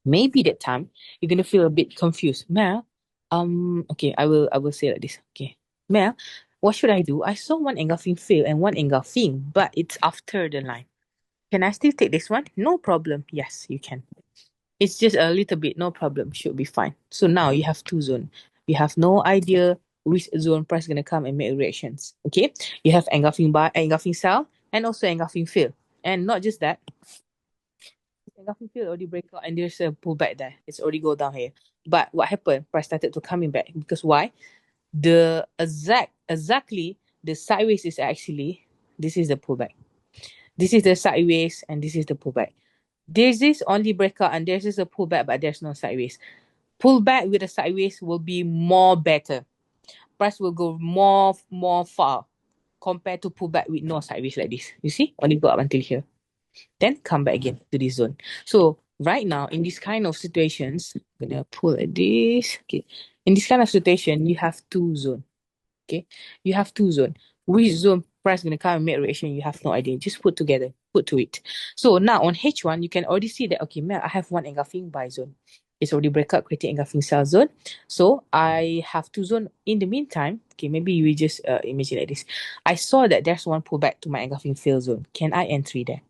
maybe that time you're gonna feel a bit confused. Mel, okay, I will say like this. Okay. Mel, what should I do? I saw one engulfing fail and one engulfing, but it's after the line. Can I still take this one? No problem. Yes, you can. It's just a little bit, no problem. Should be fine. So now you have two zone. You have no idea which zone price gonna come and make reactions. Okay. You have engulfing buy, engulfing sell, and also engulfing fill. And not just that, engulfing fill already break out and there's a pullback there. It's already go down here. But what happened? Price started to coming back because why? The exactly the sideways is actually, this is the pullback. This is the sideways and this is the pullback. This is only breakout and this is a pullback, but there's no sideways. Pullback with a sideways will be more better. Price will go more far compared to pullback with no sideways like this. You see? Only go up until here. Then come back again to this zone. So right now, in this kind of situations, I'm gonna pull at this. Okay. In this kind of situation, you have two zone. Okay. You have two zone. Which zone price gonna come and make reaction? You have no idea. Just put together, put to it. So now on H1, you can already see that, okay, I have one engulfing buy zone. It's already breakout, creating engulfing sell zone. So I have two zone. In the meantime, okay, maybe you will just imagine like this. I saw that there's one pullback to my engulfing fail zone. Can I entry there?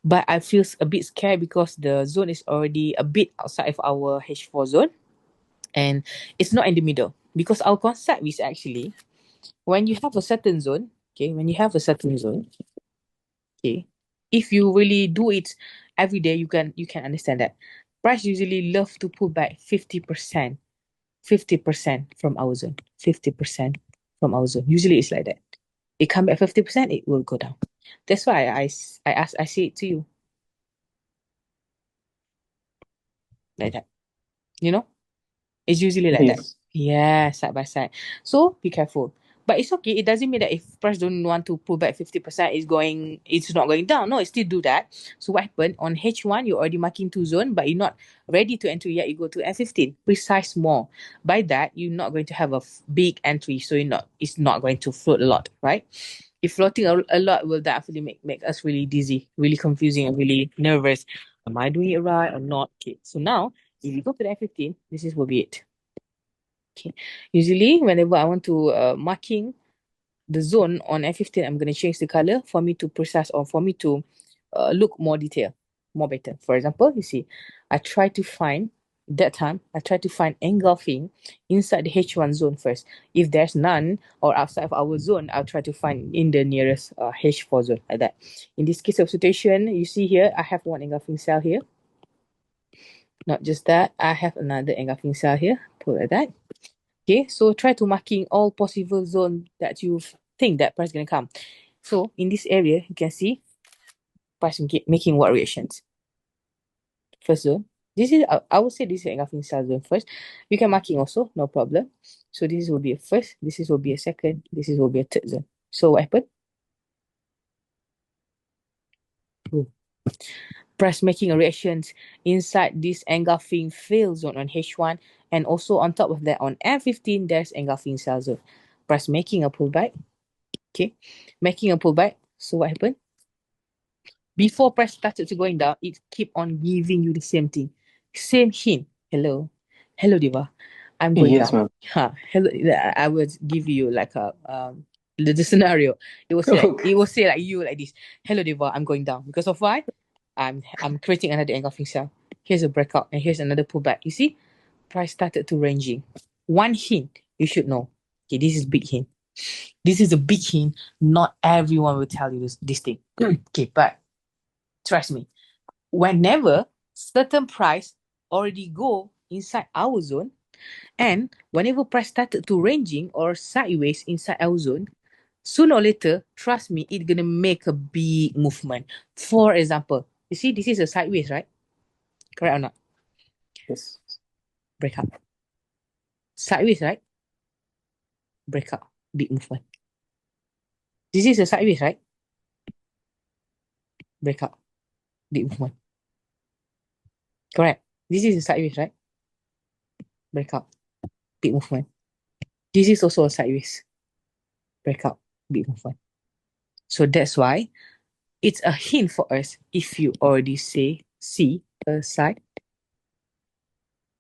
But I feel a bit scared because the zone is already a bit outside of our H4 zone and it's not in the middle. Because our concept is actually when you have a certain zone, okay, when you have a certain zone, okay, if you really do it every day, you can understand that. Price usually love to pull back 50%, 50% from our zone, 50% from our zone. Usually it's like that. It come back 50%, it will go down. That's why I say it to you like that. You know? It's usually like that. Yes. Yeah, side by side. So be careful. But it's okay. It doesn't mean that if price don't want to pull back 50%, it's not going down. No, it still do that. So what happened? On H1, you're already marking two zone, but you're not ready to enter yet. You go to F15, precise more. By that, you're not going to have a big entry. So it's not going to float a lot, right? If floating a lot will definitely make us really dizzy, really confusing, and really nervous. Am I doing it right or not? Okay. So now, if you go to the F15, this will be it. Okay. Usually, whenever I want to marking the zone on F15, I'm going to change the color for me to process or for me to look more detail, more better. For example, you see, I try to find engulfing inside the H1 zone first. If there's none or outside of our zone, I'll try to find in the nearest H4 zone like that. In this case of situation, you see here, I have one engulfing cell here. Not just that, I have another engulfing cell here. Put like that. Okay, so try to marking all possible zone that you think that price gonna come. So in this area, you can see price making what reactions. First zone. This is I would say this is engulfing sell zone first. You can marking also, no problem. So this will be a first, will be a second, will be a third zone. So what happened? Boom. Price making a reactions inside this engulfing fail zone on H1 and also on top of that on F15 there's engulfing sell zone. Price making a pullback. Okay, making a pullback. So what happened? Before price started to going down, it keep on giving you the same thing. Same hint. Hello. Hello, Diva. I'm going Yes, down. ma'am. Huh. Hello. I will give you like a the scenario. Okay. It will say like you like this. Hello, Diva, I'm going down. Because of why? I'm creating another engulfing cell. Here's a breakout and here's another pullback. You see? Price started to ranging. One hint you should know. Okay, this is big hint. This is a big hint. Not everyone will tell you this thing. Okay, but trust me, whenever certain price already go inside our zone, and whenever price started to ranging or sideways inside our zone, sooner or later, trust me, it's gonna make a big movement. For example, you see, this is a sideways, right? Correct or not? Yes. Breakout. Sideways, right? Breakout. Big movement. This is a sideways, right? Breakout. Big movement. Correct. This is a sideways, right? Breakout. Big movement. This is also a sideways. Breakout. Big movement. So that's why it's a hint for us if you already see a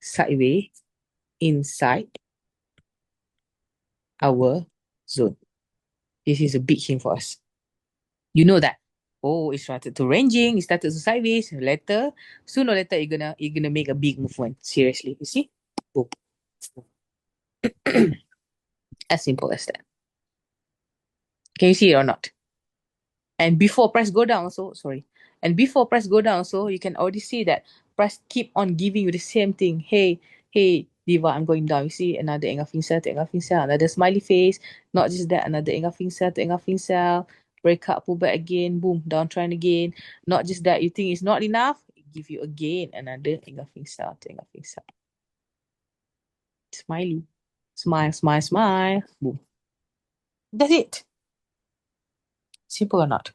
sideways inside our zone. This is a big hint for us. You know that. Oh, it started to ranging, it started to sideways. Later, sooner or later, you're gonna make a big movement. Seriously, you see? Boom. As simple as that. Can you see it or not? And before price go down also, sorry. And before price go down also, you can already see that price keep on giving you the same thing. Hey, Diva, I'm going down. You see another engulfing cell to engulfing cell, another smiley face. Not just that, another engulfing cell to engulfing cell. Break up, pull back again, boom, down trend again. Not just that, you think it's not enough, it give you again another engulfing cell to engulfing cell. Smiley. Smile, smile, smile. Boom. That's it. Simple or not?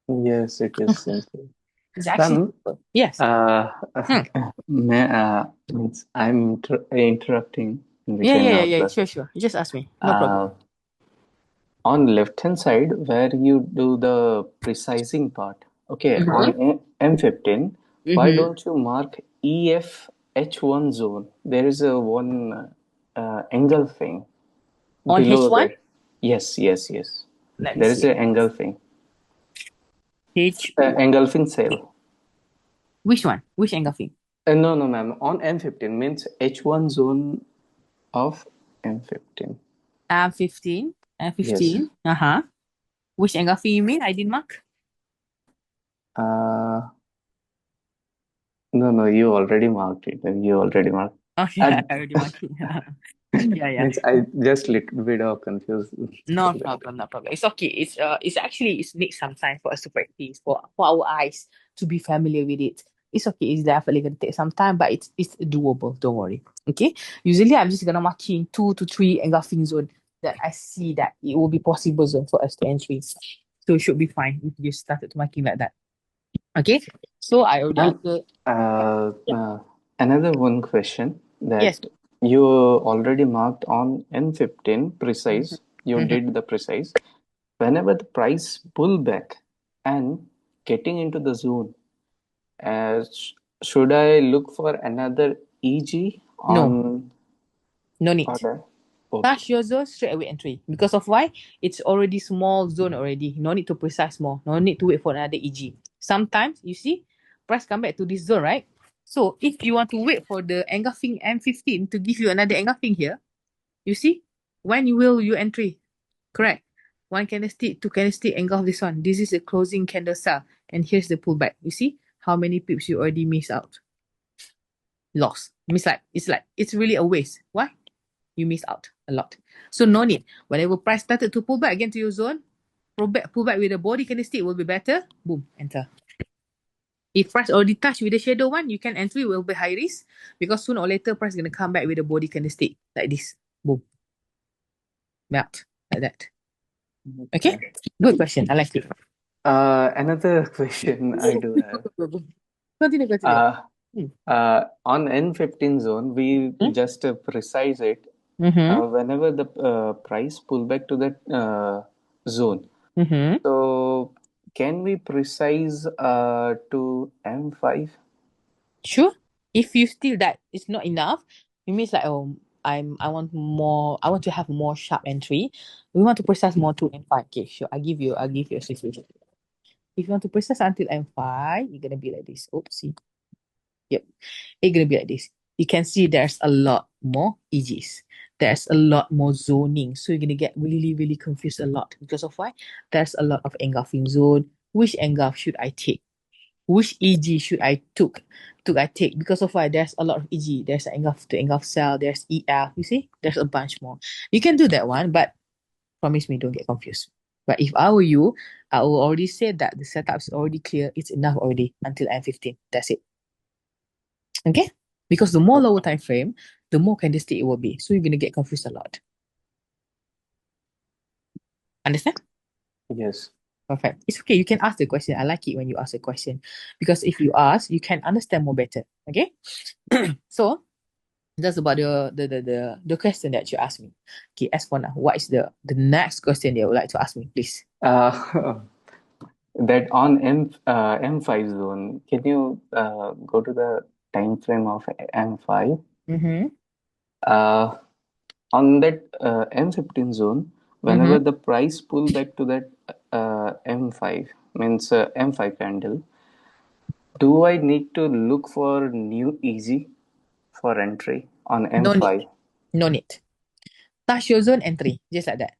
Yes, it is simple. It's actually Ma'am, simple. Yes. uh, Hmm. means I'm interrupting in Yeah, yeah, between yeah, our yeah. class. Sure, sure. You just ask me. No problem. Uh, on left hand side where you do the precising part. Okay, on Mm-hmm. M15, why Mm-hmm. don't you mark EFH1 zone? There is a one engulfing On below H1, there. Yes, yes, yes. let me There is see. a engulfing. H, Engulfing cell. which one? Which engulfing? No, no, ma'am. On M15 means H1 zone of M15. M15. Yes. M15. Uh-huh. Which engulfing you mean? I didn't mark. Uh, no, no, you already marked it. You already marked. Oh, yeah, And I already marked it. Yeah, yeah. means I just little bit of confused for No that. problem, no problem. It's okay. It's actually it's needs some time for us to practice for our eyes to be familiar with it. It's okay. It's definitely gonna take some time, but it's doable. Don't worry. Okay. Usually, I'm just gonna mark in 2 to 3 engulfing zone that I see that it will be possible zone for us to entry. So it should be fine if you started to marking like that. Okay. So I already And answered. uh, Yeah. uh, another one question Yes. that you already marked on N15 Mhm. precise. You Mhm. did the precise. Whenever the price pull back and getting into the zone, should I look for another EG No, on no need. order? Okay. Touch your zone straight away entry. Because of why? It's already small zone already. No need to precise more. No need to wait for another EG. Sometimes you see, price come back to this zone, right? So if you want to wait for the engulfing M15 to give you another engulfing here, you see, when you will you entry? Correct. One candlestick, two candlestick, engulf this one. This is a closing candle cell. And here's the pullback. You see how many pips you already miss out? Lost. Miss like it's really a waste. Why? You miss out a lot. So no need. Whenever price started to pull back again to your zone, pull back with the body candlestick will be better. Boom, enter. If price already touch with the shadow one, you can enter, will be high risk because sooner or later price gonna come back with the body candlestick like this. Boom, melt like that. Okay, Okay. good question. I like it. Another question I do have. Continue, continue. Uh, Hmm. on N15 zone, we Hmm? just precise it Mm-hmm. whenever the price pull back to that zone. Mm-hmm. So, can we precise to M5? Sure. If you still that it's not enough, it means like I want more. I want to have more sharp entry. We want to process more to M5. Okay, sure. I'll give you a suggestion. If you want to process until M5, you're gonna be like this. Oopsie. Yep. It's gonna be like this. You can see there's a lot more EGs. There's a lot more zoning. So you're gonna get really, really confused a lot. Because of why? There's a lot of engulfing zone. Which engulf should I take? Which EG should I I take? Because of why there's a lot of EG. There's engulf to engulf cell, there's EF. You see? There's a bunch more. You can do that one, but promise me don't get confused. But if I were you, I will already say that the setup is already clear. It's enough already until M15. That's it. Okay? Because the more lower time frame, the more candlestick it will be. So you're gonna get confused a lot. Understand? Yes. Perfect. It's okay. You can ask the question. I like it when you ask a question. Because if you ask, you can understand more better. Okay? So that's about the question that you asked me. Okay, as for now, what is the next question you would like to ask me, please? That on M5 zone, can you go to the time frame of M5? Mm-hmm. Uh, on that M15 zone, Mm-hmm. whenever the price pull back to that M5, means M5 candle, do I need to look for new easy for entry on No need. M5? No need. Touch your zone entry, just like that.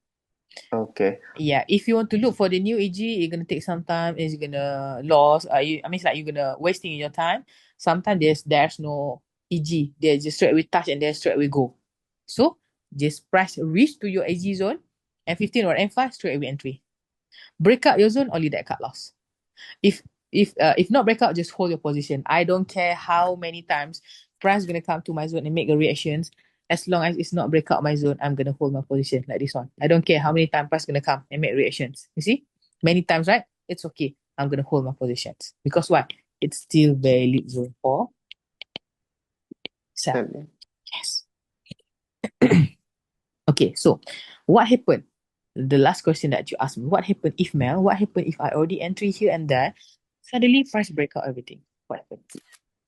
Okay. Yeah, if you want to look for the new EG, you're gonna take some time. It's gonna lose. I mean, it's like you're gonna wasting your time. Sometimes there's no EG, they just straight away touch and then straight away go. So just press reach to your EG zone, M15 or M5, straight away entry. Break out your zone, only that cut loss. If not breakout, just hold your position. I don't care how many times price gonna come to my zone and make the reactions. As long as it's not breakout my zone, I'm gonna hold my position like this one. I don't care how many times price gonna come and make reactions. You see, many times, right? It's okay. I'm gonna hold my positions because what? It's still valid zone for sell. Selling. Yes. Okay, so what happened? The last question that you asked me, what happened if Mel? What happened if I already entry here and there? Suddenly price break out everything. What happened?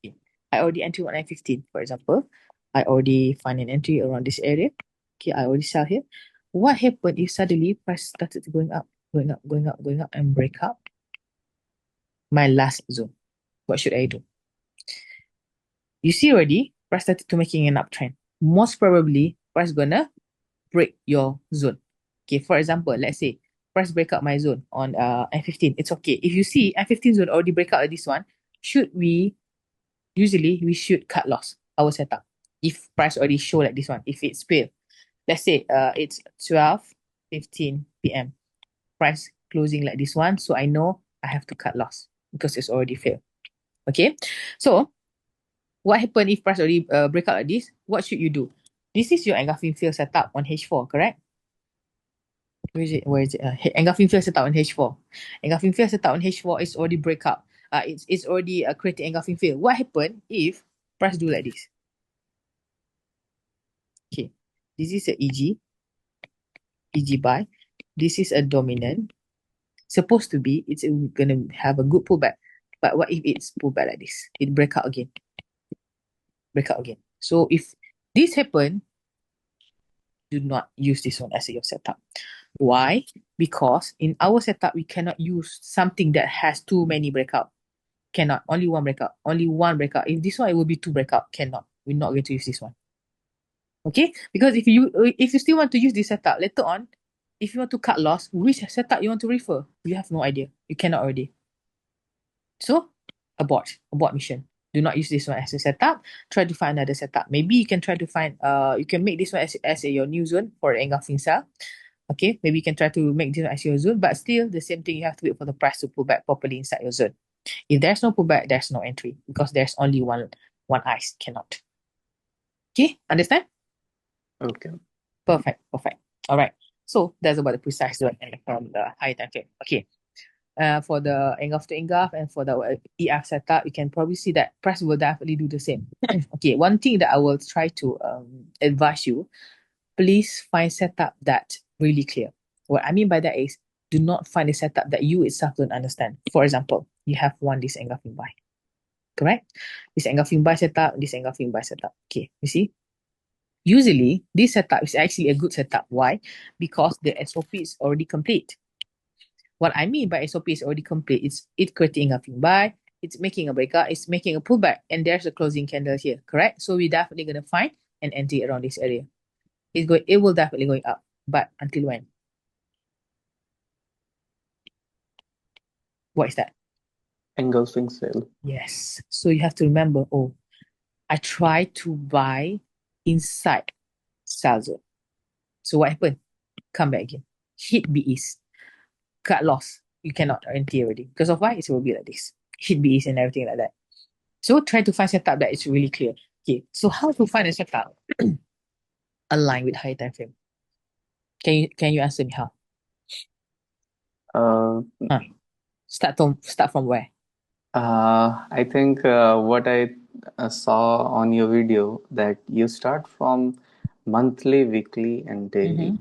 Okay. I already entry on M15, for example. I already find an entry around this area. Okay, I already sell here. What happened if suddenly price started going up, going up, going up, going up, and break up my last zone? What should I do? You see already, price started to making an uptrend. Most probably, price gonna break your zone. Okay, for example, let's say price break out my zone on M15. It's okay. If you see M15 zone already break out at this one, should we usually we should cut loss our setup if price already show like this one. If it's fail, let's say it's 12:15 p.m. price closing like this one, so I know I have to cut loss because it's already failed. Okay, so what happened if price already break out like this? What should you do? This is your engulfing field setup on H4, correct? Where is it? Where is it? Engulfing field setup on H4. Engulfing field setup on H4 is already break up. It's already created engulfing field. What happened if price do like this? Okay, this is a EG buy. This is a dominant. Supposed to be, it's gonna have a good pullback. But what if it's pullback like this? It break out again. Break out again. So if this happen, do not use this one as your setup. Why? Because in our setup, we cannot use something that has too many breakout. Cannot. Only one breakout. Only one breakout. If this one, it will be two breakout. Cannot. We're not going to use this one. Okay? Because if you still want to use this setup later on, if you want to cut loss, which setup you want to refer? You have no idea. You cannot already. So abort mission. Do not use this one as a setup. Try to find another setup. Maybe you can try to find you can make this one as your new zone for the engulfing cell. Okay, maybe you can try to make this one as your zone, but still the same thing. You have to wait for the price to pull back properly inside your zone. If there's no pullback, there's no entry because there's only one ice. Cannot. Okay, understand? Okay. Perfect. All right. So that's about the precise zone and from the high time frame. Okay. For the engulf to engulf and for the EF setup, you can probably see that price will definitely do the same. Okay, one thing that I will try to advise you, please find setup that really clear. What I mean by that is, do not find a setup that you itself don't understand. For example, you have this engulfing buy, correct? This engulfing buy setup, this engulfing buy setup. Okay, you see? Usually, this setup is actually a good setup. Why? Because the SOP is already complete. What I mean by SOP is already complete. It's creating a buy, it's making a breakout, it's making a pullback, and there's a closing candle here, correct? So we're definitely gonna find an entry around this area. It will definitely going up, but until when? What is that? Engulfing sale. Yes. So you have to remember, oh, I try to buy inside sell zone. So what happened? Come back again. Hit BEs. Cut loss. You cannot entry already. Because of why? It will be like this. Hit BEs and everything like that. So try to find setup that is really clear. Okay, so how to find a setup align with high time frame? Can you answer me how? Uh, Huh. Start from where? I think what I saw on your video that you start from monthly, weekly, and daily. Mm-hmm.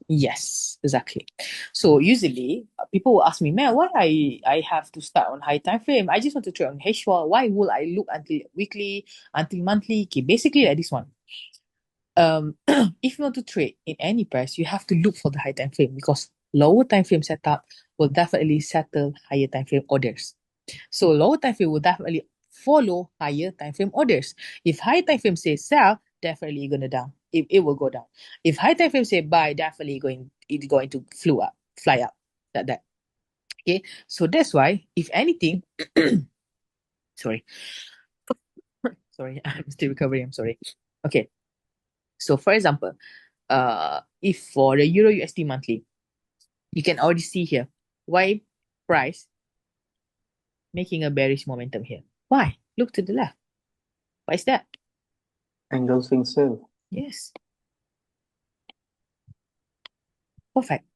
Yes, exactly. So usually people will ask me, man, why I have to start on high time frame? I just want to trade on H4. Why will I look until weekly, until monthly? Okay, basically like this one. If you want to trade in any price, you have to look for the high time frame because lower time frame setup will definitely settle higher time frame orders. So lower time frame will definitely follow higher time frame orders. If high time frame says sell, definitely gonna down. It will go down. If high time frame say buy, definitely it's going to fly up like that. Okay. So that's why, if anything, sorry, Sorry, I'm still recovering. I'm sorry. Okay. So for example, if for the Euro USD monthly, you can already see here why price making a bearish momentum here. Why? Look to the left. Why is that? Engulfing sell. Yes. Perfect.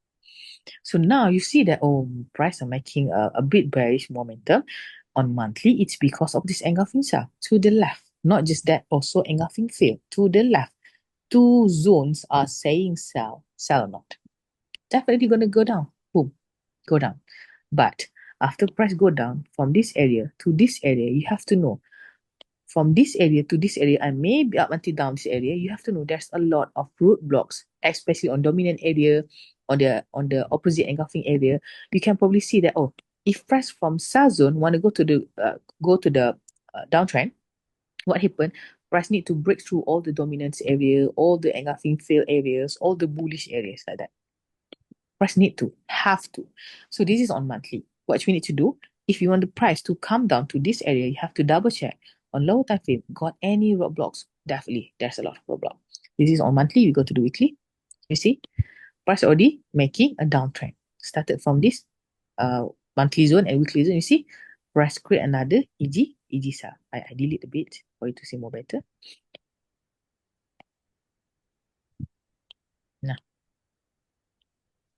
So now you see that, oh, price are making a bit bearish momentum on monthly. It's because of this engulfing sell to the left. Not just that, also engulfing fail to the left. Two zones are saying sell, sell or not. Definitely going to go down. Boom, go down. But after price go down from this area to this area, you have to know from this area to this area and maybe up until down this area, you have to know there's a lot of roadblocks, especially on dominant area, on the opposite engulfing area. You can probably see that, oh, if price from sell zone want to go to the downtrend, what happened? Price need to break through all the dominance area, all the engulfing fail areas, all the bullish areas like that. Price need to, have to. So this is on monthly. What we need to do, if you want the price to come down to this area, you have to double check on lower time frame, got any roadblocks? Definitely, there's a lot of roadblock. This is on monthly, we go to the weekly. You see, price already making a downtrend. Started from this monthly zone and weekly zone, you see, price create another EG sell. I delete a bit for you to see more better. Now,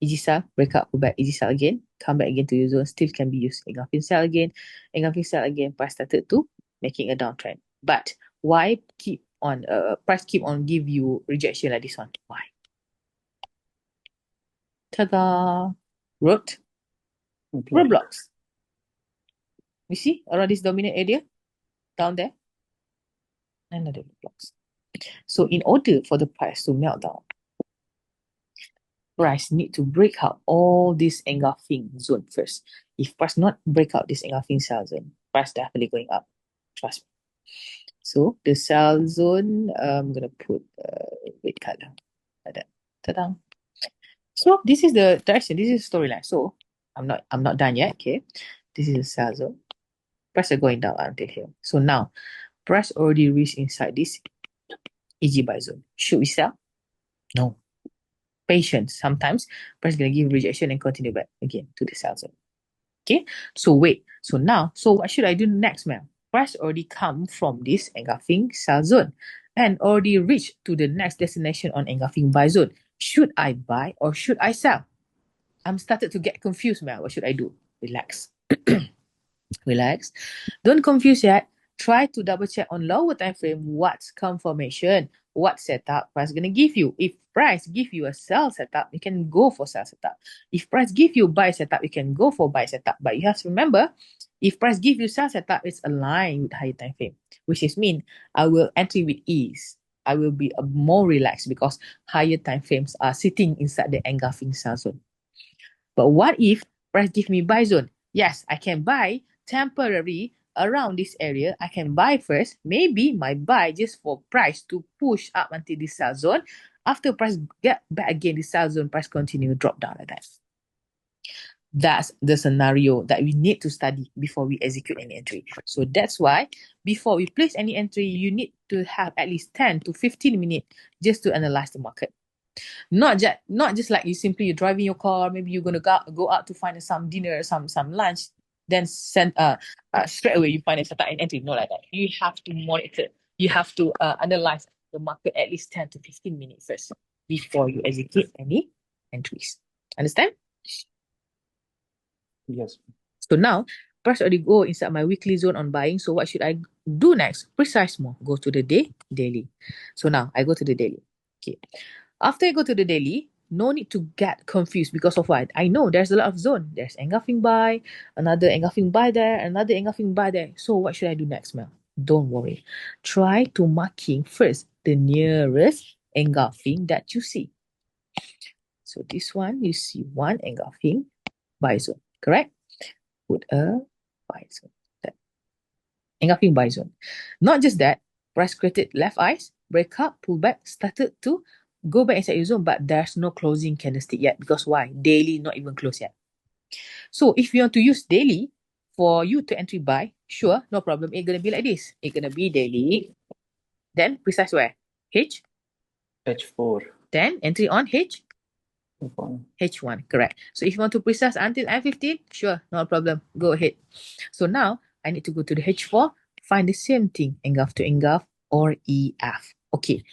EG sell, break up, go back, EG sell again, come back again to your zone, still can be used. Engulfing sell again, price started to making a downtrend. But why keep on, price keep on give you rejection like this one? Why? Ta-da! Roadblocks. You see around this dominant area down there? Another roadblocks. So in order for the price to melt down, price need to break out all this engulfing zone first. If price not break out this engulfing sell zone, price definitely going up. Trust me. So the sell zone, I'm gonna put red color like that. Ta-da! So this is the direction. This is the storyline. So I'm not done yet. Okay, this is the sell zone. Price are going down until here. So now price already reached inside this EG buy zone. Should we sell? No. Patience. Sometimes price gonna give rejection and continue back again to the sell zone. Okay, so wait. So now, so what should I do next, ma'am? Price already come from this engulfing sell zone and already reached to the next destination on engulfing buy zone. Should I buy or should I sell? I'm started to get confused, ma'am. What should I do? Relax. Relax. Don't confuse yet. Try to double check on lower time frame what's confirmation, what setup price gonna give you. If price give you a sell setup, you can go for sell setup. If price give you buy setup, you can go for buy setup. But you have to remember, if price give you sell setup, it's aligned with higher time frame, which is mean I will entry with ease. I will be more relaxed because higher time frames are sitting inside the engulfing sell zone. But what if price give me buy zone? Yes, I can buy temporary around this area. I can buy first. Maybe my buy just for price to push up until this sell zone. After price get back again, the sell zone price continue drop down like that. That's the scenario that we need to study before we execute any entry. So that's why before we place any entry, you need to have at least 10 to 15 minutes just to analyze the market. Not just like you simply you're driving your car, maybe you're gonna go out to find some dinner, some lunch, then send straight away you find a start and entry. Not like that. You have to monitor. You have to analyze the market at least 10 to 15 minutes first before you execute any entries. Understand? Yes. So now, price already go inside my weekly zone on buying. So what should I do next? Precise more. Go to the daily. So now I go to the daily. Okay. After I go to the daily, no need to get confused because of what? I know there's a lot of zone. There's engulfing buy, another engulfing buy there, another engulfing buy there. So what should I do next, Mel? Don't worry. Try to marking first the nearest engulfing that you see. So this one, you see one engulfing buy zone, correct? Put a buy zone. That. Engulfing buy zone. Not just that, price created left eyes, break up, pull back, started to go back inside your zone, but there's no closing candlestick yet. Because why? Daily not even closed yet. So if you want to use daily for you to entry buy, Sure, no problem. It's gonna be like this. It's gonna be daily. Then precise where? H. H4. Then entry on H. H1. H1, correct. So if you want to precise until M15, sure, no problem. Go ahead. So now I need to go to the H4, find the same thing, engulf to engulf or EF. Okay.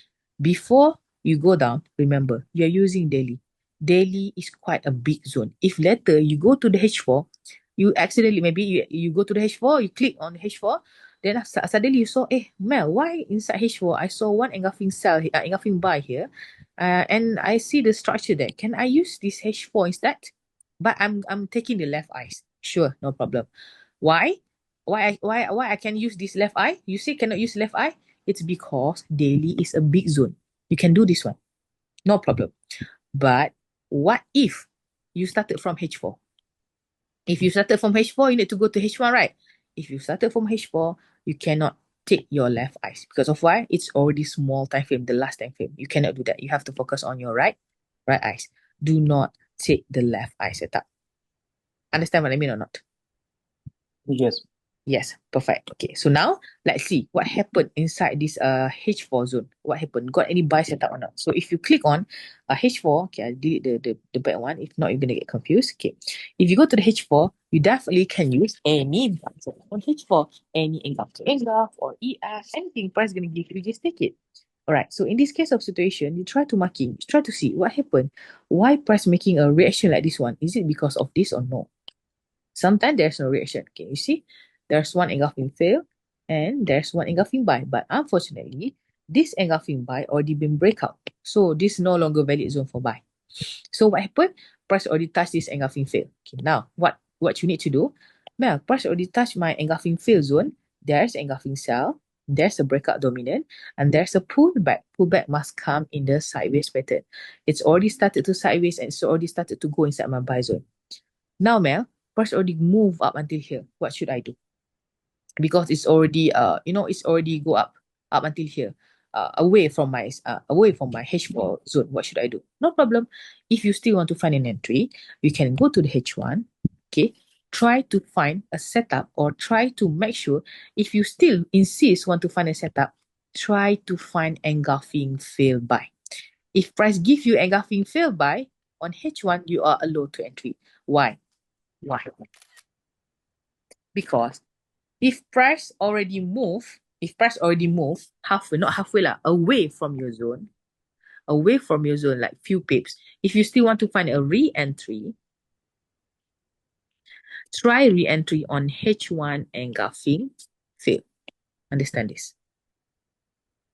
Before you go down, remember, you're using daily. Daily is quite a big zone. If later you go to the H4, you accidentally, maybe you go to the H4, you click on the H4, then suddenly you saw, Mel, why inside H4 I saw one engulfing cell, engulfing bar here, and I see the structure there. Can I use this H4 instead? But I'm taking the left eye. Sure, no problem. Why? Why I can use this left eye? You say cannot use left eye? It's because daily is a big zone. You can do this one. No problem. But what if you started from H4? If you started from H4, you need to go to H1, right? If you started from H4, you cannot take your left eyes. Because of why? It's already small time frame, the last time frame. You cannot do that. You have to focus on your right eyes. Do not take the left eye setup. Understand what I mean or not? Yes. Yes, perfect. Okay, so now let's see what happened inside this H4 zone. What happened? Got any buy setup or not? So if you click on H4, okay, I'll delete the bad one. If not, you're gonna get confused. Okay, if you go to the H4, you definitely can use any buy setup on H4, any engulf to engulf or EF, anything price gonna give you, just take it. All right. So in this case of situation, you try to marking, try to see what happened. Why price making a reaction like this one? Is it because of this or no? Sometimes there's no reaction. Okay, you see, there's one engulfing fail and there's one engulfing buy. But unfortunately, this engulfing buy already been breakout. So this no longer valid zone for buy. So what happened? Price already touched this engulfing fail. Okay, now what you need to do? Well, price already touched my engulfing fail zone. There's engulfing sell. There's a breakout dominant and there's a pullback. Pullback must come in the sideways pattern. It's already started to sideways and it's already started to go inside my buy zone. Now, Mel, price already move up until here. What should I do? Because it's already it's already go up until here. Away from my H4 zone. What should I do? No problem. If you still want to find an entry, you can go to the H1. Okay. Try to find a setup or try to make sure if you still insist want to find a setup, try to find engulfing fail buy. If price give you engulfing fail buy on H1, you are allowed to entry. Why? Why? Because if price already move halfway, not halfway lah, away from your zone, like few pips. If you still want to find a re-entry, try re-entry on H1 engulfing fail. Understand this?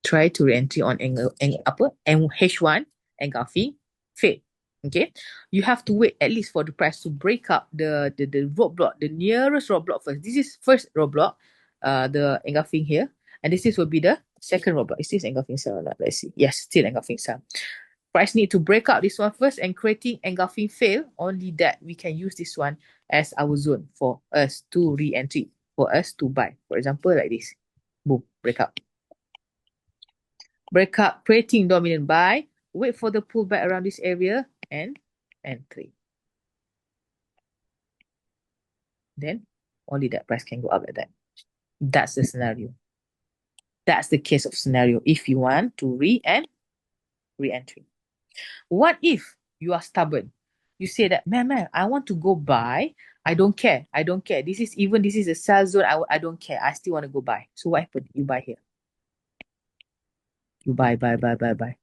Try to re-entry on H1 engulfing fail. Okay, you have to wait at least for the price to break up the roadblock, the nearest roadblock first. This is first roadblock, the engulfing here, and this will be the second roadblock. Is this engulfing cell or not? Let's see. Yes, still engulfing cell. Price need to break out this one first and creating engulfing fail. Only that we can use this one as our zone for us to re-entry, for us to buy. For example, like this. Boom, break up. Break up, creating dominant buy. Wait for the pullback around this area and entry. Then only that price can go up like that. That's the scenario. That's the case of scenario if you want to re-entry. What if you are stubborn? You say that, man, I want to go buy. I don't care. This is a sell zone. I don't care. I still want to go buy. So what happened? You buy here. You buy.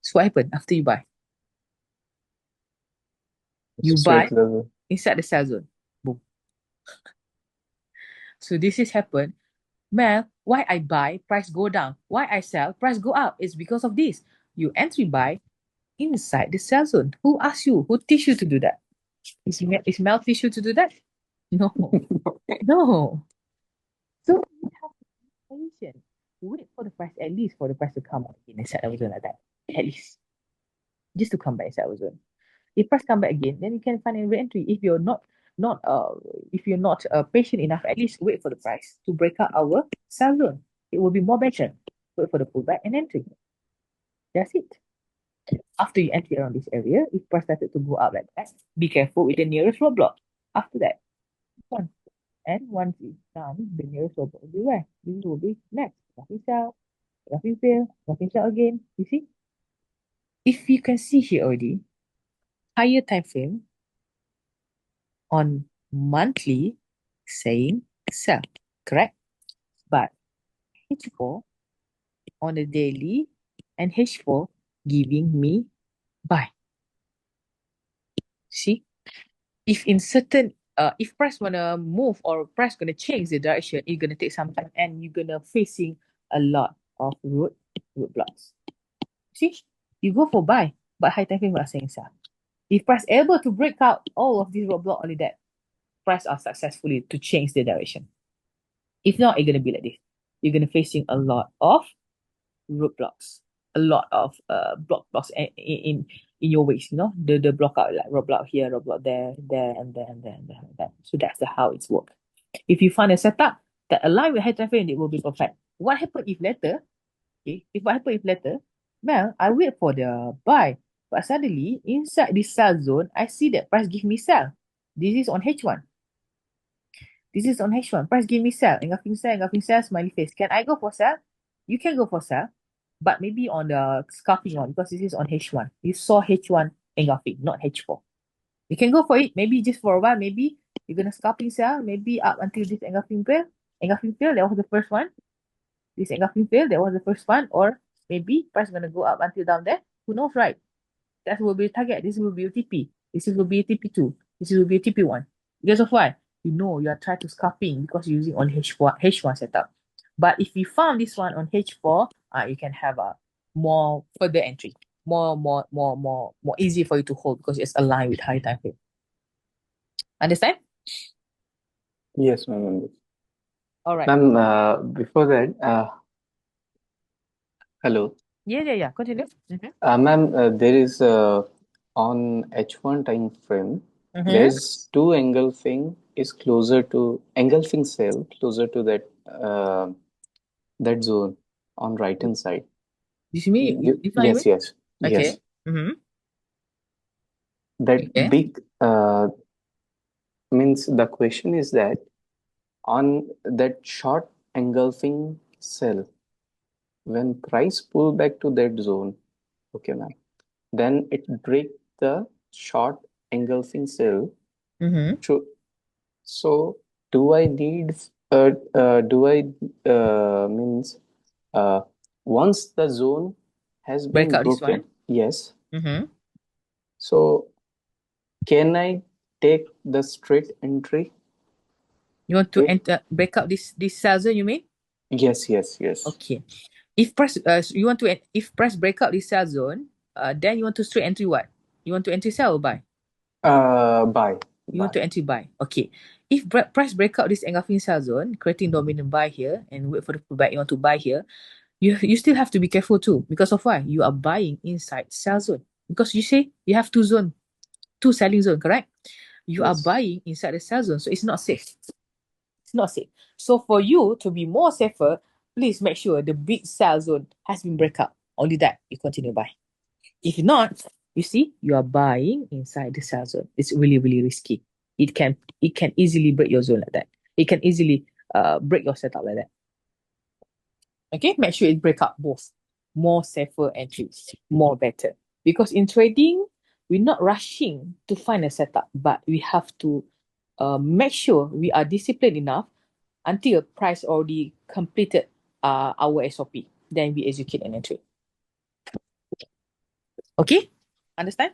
So what happened after you buy? You buy Straight level. inside the sell zone. Boom. So this is happened. Mel, why I buy, price go down. Why I sell, price go up. It's because of this. You entry buy inside the sell zone. Who asked you? Who teach you to do that? Is Mel teach you to do that? No. No. So you have to be patient. Wait for the price, at least for the price to come out again inside our zone like that. At least. Just to come back inside our zone. If price come back again, then you can find a re-entry. Not if you're not patient enough, at least wait for the price to break out our sell zone. It will be more better. Wait for the pullback and entry. That's it. After you entry around this area, if price started to go up like that, be careful with the nearest roadblock. After that, one. And once it's done, the nearest robot will be where? This will be next. Nothing cell, nothing fail, nothing cell again. You see? If you can see here already, higher time frame on monthly saying sell, correct? But H4 on a daily and H4 giving me buy. See? If in certain if price wanna move or price gonna change the direction, it's gonna take some time and you're gonna facing a lot of roadblocks. See, you go for buy, but high time frame are saying sell. If price able to break out all of these roadblock, only that price are successfully to change the direction. If not, it's gonna be like this. You're gonna facing a lot of roadblocks, a lot of blocks in your ways, you know, the block out like roadblock here, roadblock there, and there, and there, and there, and there. So that's the how it's work. If you find a setup that align with high time frame, it will be perfect. What happen if later, okay, if what happen if later, well, I wait for the buy, but suddenly inside this sell zone, I see that price give me sell. This is on H1. This is on H1. Price give me sell. Engulfing sell, smiley face. Can I go for sell? You can go for sell, but maybe on the scuffing one because this is on H1. You saw H1 engulfing, not H4. You can go for it. Maybe just for a while. Maybe you're gonna scuffing sell. Maybe up until this engulfing fail. Engulfing fail. That was the first one. This engulfing fail. That was the first one. Or maybe price gonna go up until down there. Who knows, right? That will be a target. This will be a TP. This will be a TP2. This will be a TP1. Because of why? You know you are trying to scalping because you're using on H1 setup. But if you found this one on H4, you can have a more further entry. More easy for you to hold because it's aligned with high time frame. Understand? Yes, ma'am. All right. Ma'am, before that, hello. Yeah. Continue. Ma'am, there is on H1 time frame, Mm-hmm. there's two engulfing is closer to engulfing cell closer to that zone on right hand side. This me, this one you Yes, mean? yes, Okay. yes. Mm-hmm. That Okay. big means the question is that on that short engulfing cell, when price pull back to that zone, okay, ma'am, then it break the short engulfing cell. Mm-hmm. So do I need do I means uh, once the zone has Break been out this one. broken, yes. Mm-hmm. So can I take the straight entry? You want to If enter break out this cell zone, you mean? yes, yes, yes. Okay. If price you want to if price break out this sell zone, then you want to straight entry what? You want to entry sell or buy? Buy, You want buy. to entry buy. Okay. If price break out this engulfing sell zone, creating dominant buy here and wait for the pullback, you want to buy here, you still have to be careful too. Because of why? You are buying inside sell zone. Because you say you have two selling zone, correct? You are Yes, buying inside the sell zone, so it's not safe. It's not safe. So for you to be more safer, please make sure the big sell zone has been break up. Only that you continue buy. If not, you see, you are buying inside the sell zone. It's really, really risky. It can easily break your zone like that. It can easily break your setup like that. Okay, make sure it break up both. More safer entries, more better. Because in trading, we're not rushing to find a setup, but we have to make sure we are disciplined enough until price already completed our SOP. Then we execute an entry. Okay? Understand?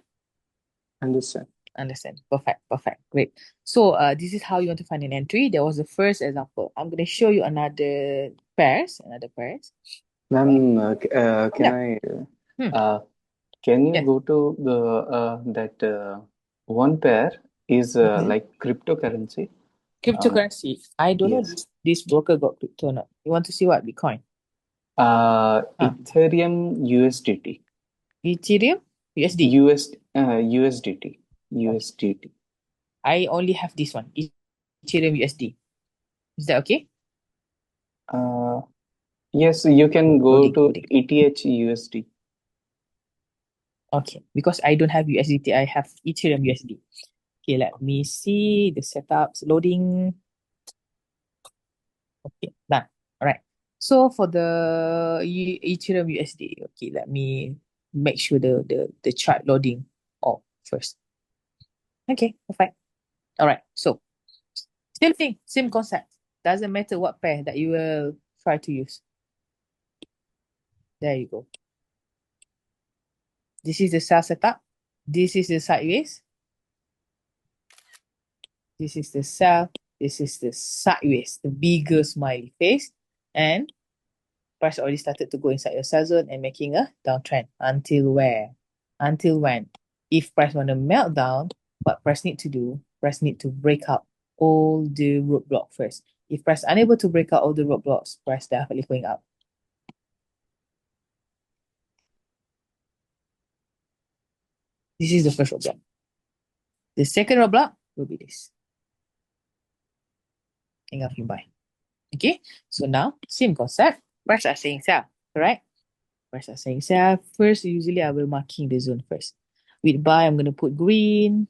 understand. Understand. Perfect. Great. So this is how you want to find an entry. That was the first example. I'm going to show you another pairs. Ma'am, can Yeah. I Hmm. uh, can you Yes. go to the that one pair is Mm-hmm. like cryptocurrency? Uh, Cryptocurrency. I don't know yes. this broker got crypto or not. You want to see what? Bitcoin. Huh. Ethereum USDT. Ethereum? USD. USDT. Okay. USDT. I only have this one. Ethereum USD. Is that okay? Uh, yes, you can go to Loading. ETH USD. Okay. Because I don't have USDT, I have Ethereum USD. Okay, let me see the setups loading. Okay, done. All right. So for the Ethereum USD, okay, let me make sure the chart loading all first. Okay, perfect. All right. So same thing, same concept. Doesn't matter what pair that you will try to use. There you go. This is the sell setup. This is the sideways. This is the sell. This is the sideways, the bigger smiley face. And price already started to go inside your sell zone and making a downtrend. Until where? Until when? If price want to melt down, what price need to do? Price need to break out all the roadblock first. If price unable to break out all the roadblocks, price definitely going up. This is the first roadblock. The second roadblock will be this. Engulfing buy. Okay, so now same concept. Price are saying sell, correct? Price are saying sell. First, usually I will marking the zone first. With buy, I'm gonna put green.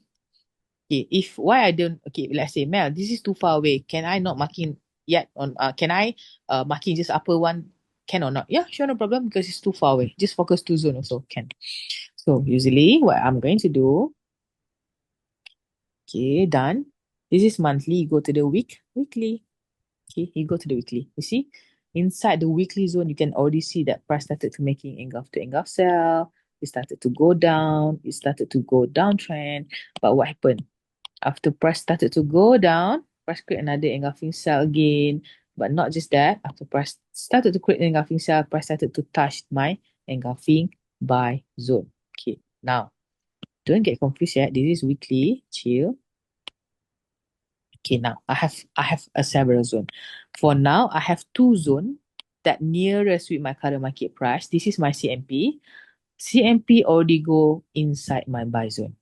Okay, if why I don't, okay, let's say Mel, this is too far away. Can I not marking yet on can I marking just upper one? Can or not? Yeah, sure, no problem, because it's too far away. Just focus to zone also can. So usually what I'm going to do, okay, done. This is monthly, you go to the weekly. Okay, you go to the weekly. You see, inside the weekly zone, you can already see that price started to making engulf to engulf sell. It started to go down. It started to go downtrend. But what happened? After price started to go down, price create another engulfing sell again. But not just that, after price started to create an engulfing sell, price started to touch my engulfing buy zone. Okay, now don't get confused yet. This is weekly, chill. Okay, now I have a several zone. For now, I have two zone that nearest with my current market price. This is my CMP. CMP already go inside my buy zone.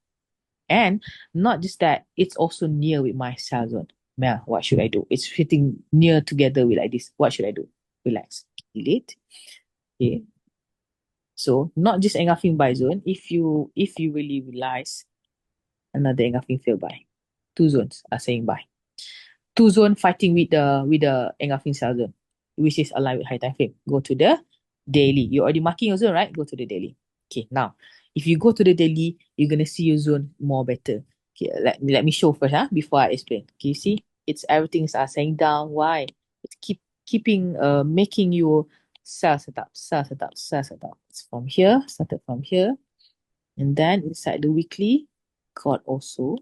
And not just that, it's also near with my sell zone. Mel, what should I do? It's fitting near together with like this. What should I do? Relax. Delete. Okay. So not just engulfing buy zone. If you really realize another engulfing fail buy. Two zones are saying buy. Two zone fighting with the engulfing cell zone, which is aligned with high time frame. Go to the daily. You're already marking your zone, right? Go to the daily. Okay, now if you go to the daily, you're gonna see your zone more better. Okay, let me show first, before I explain. Okay, you see, it's everything's saying down. Why? It's keeping making you cell setup, cell setup, cell setup. It's from here, started from here, and then inside the weekly, got also.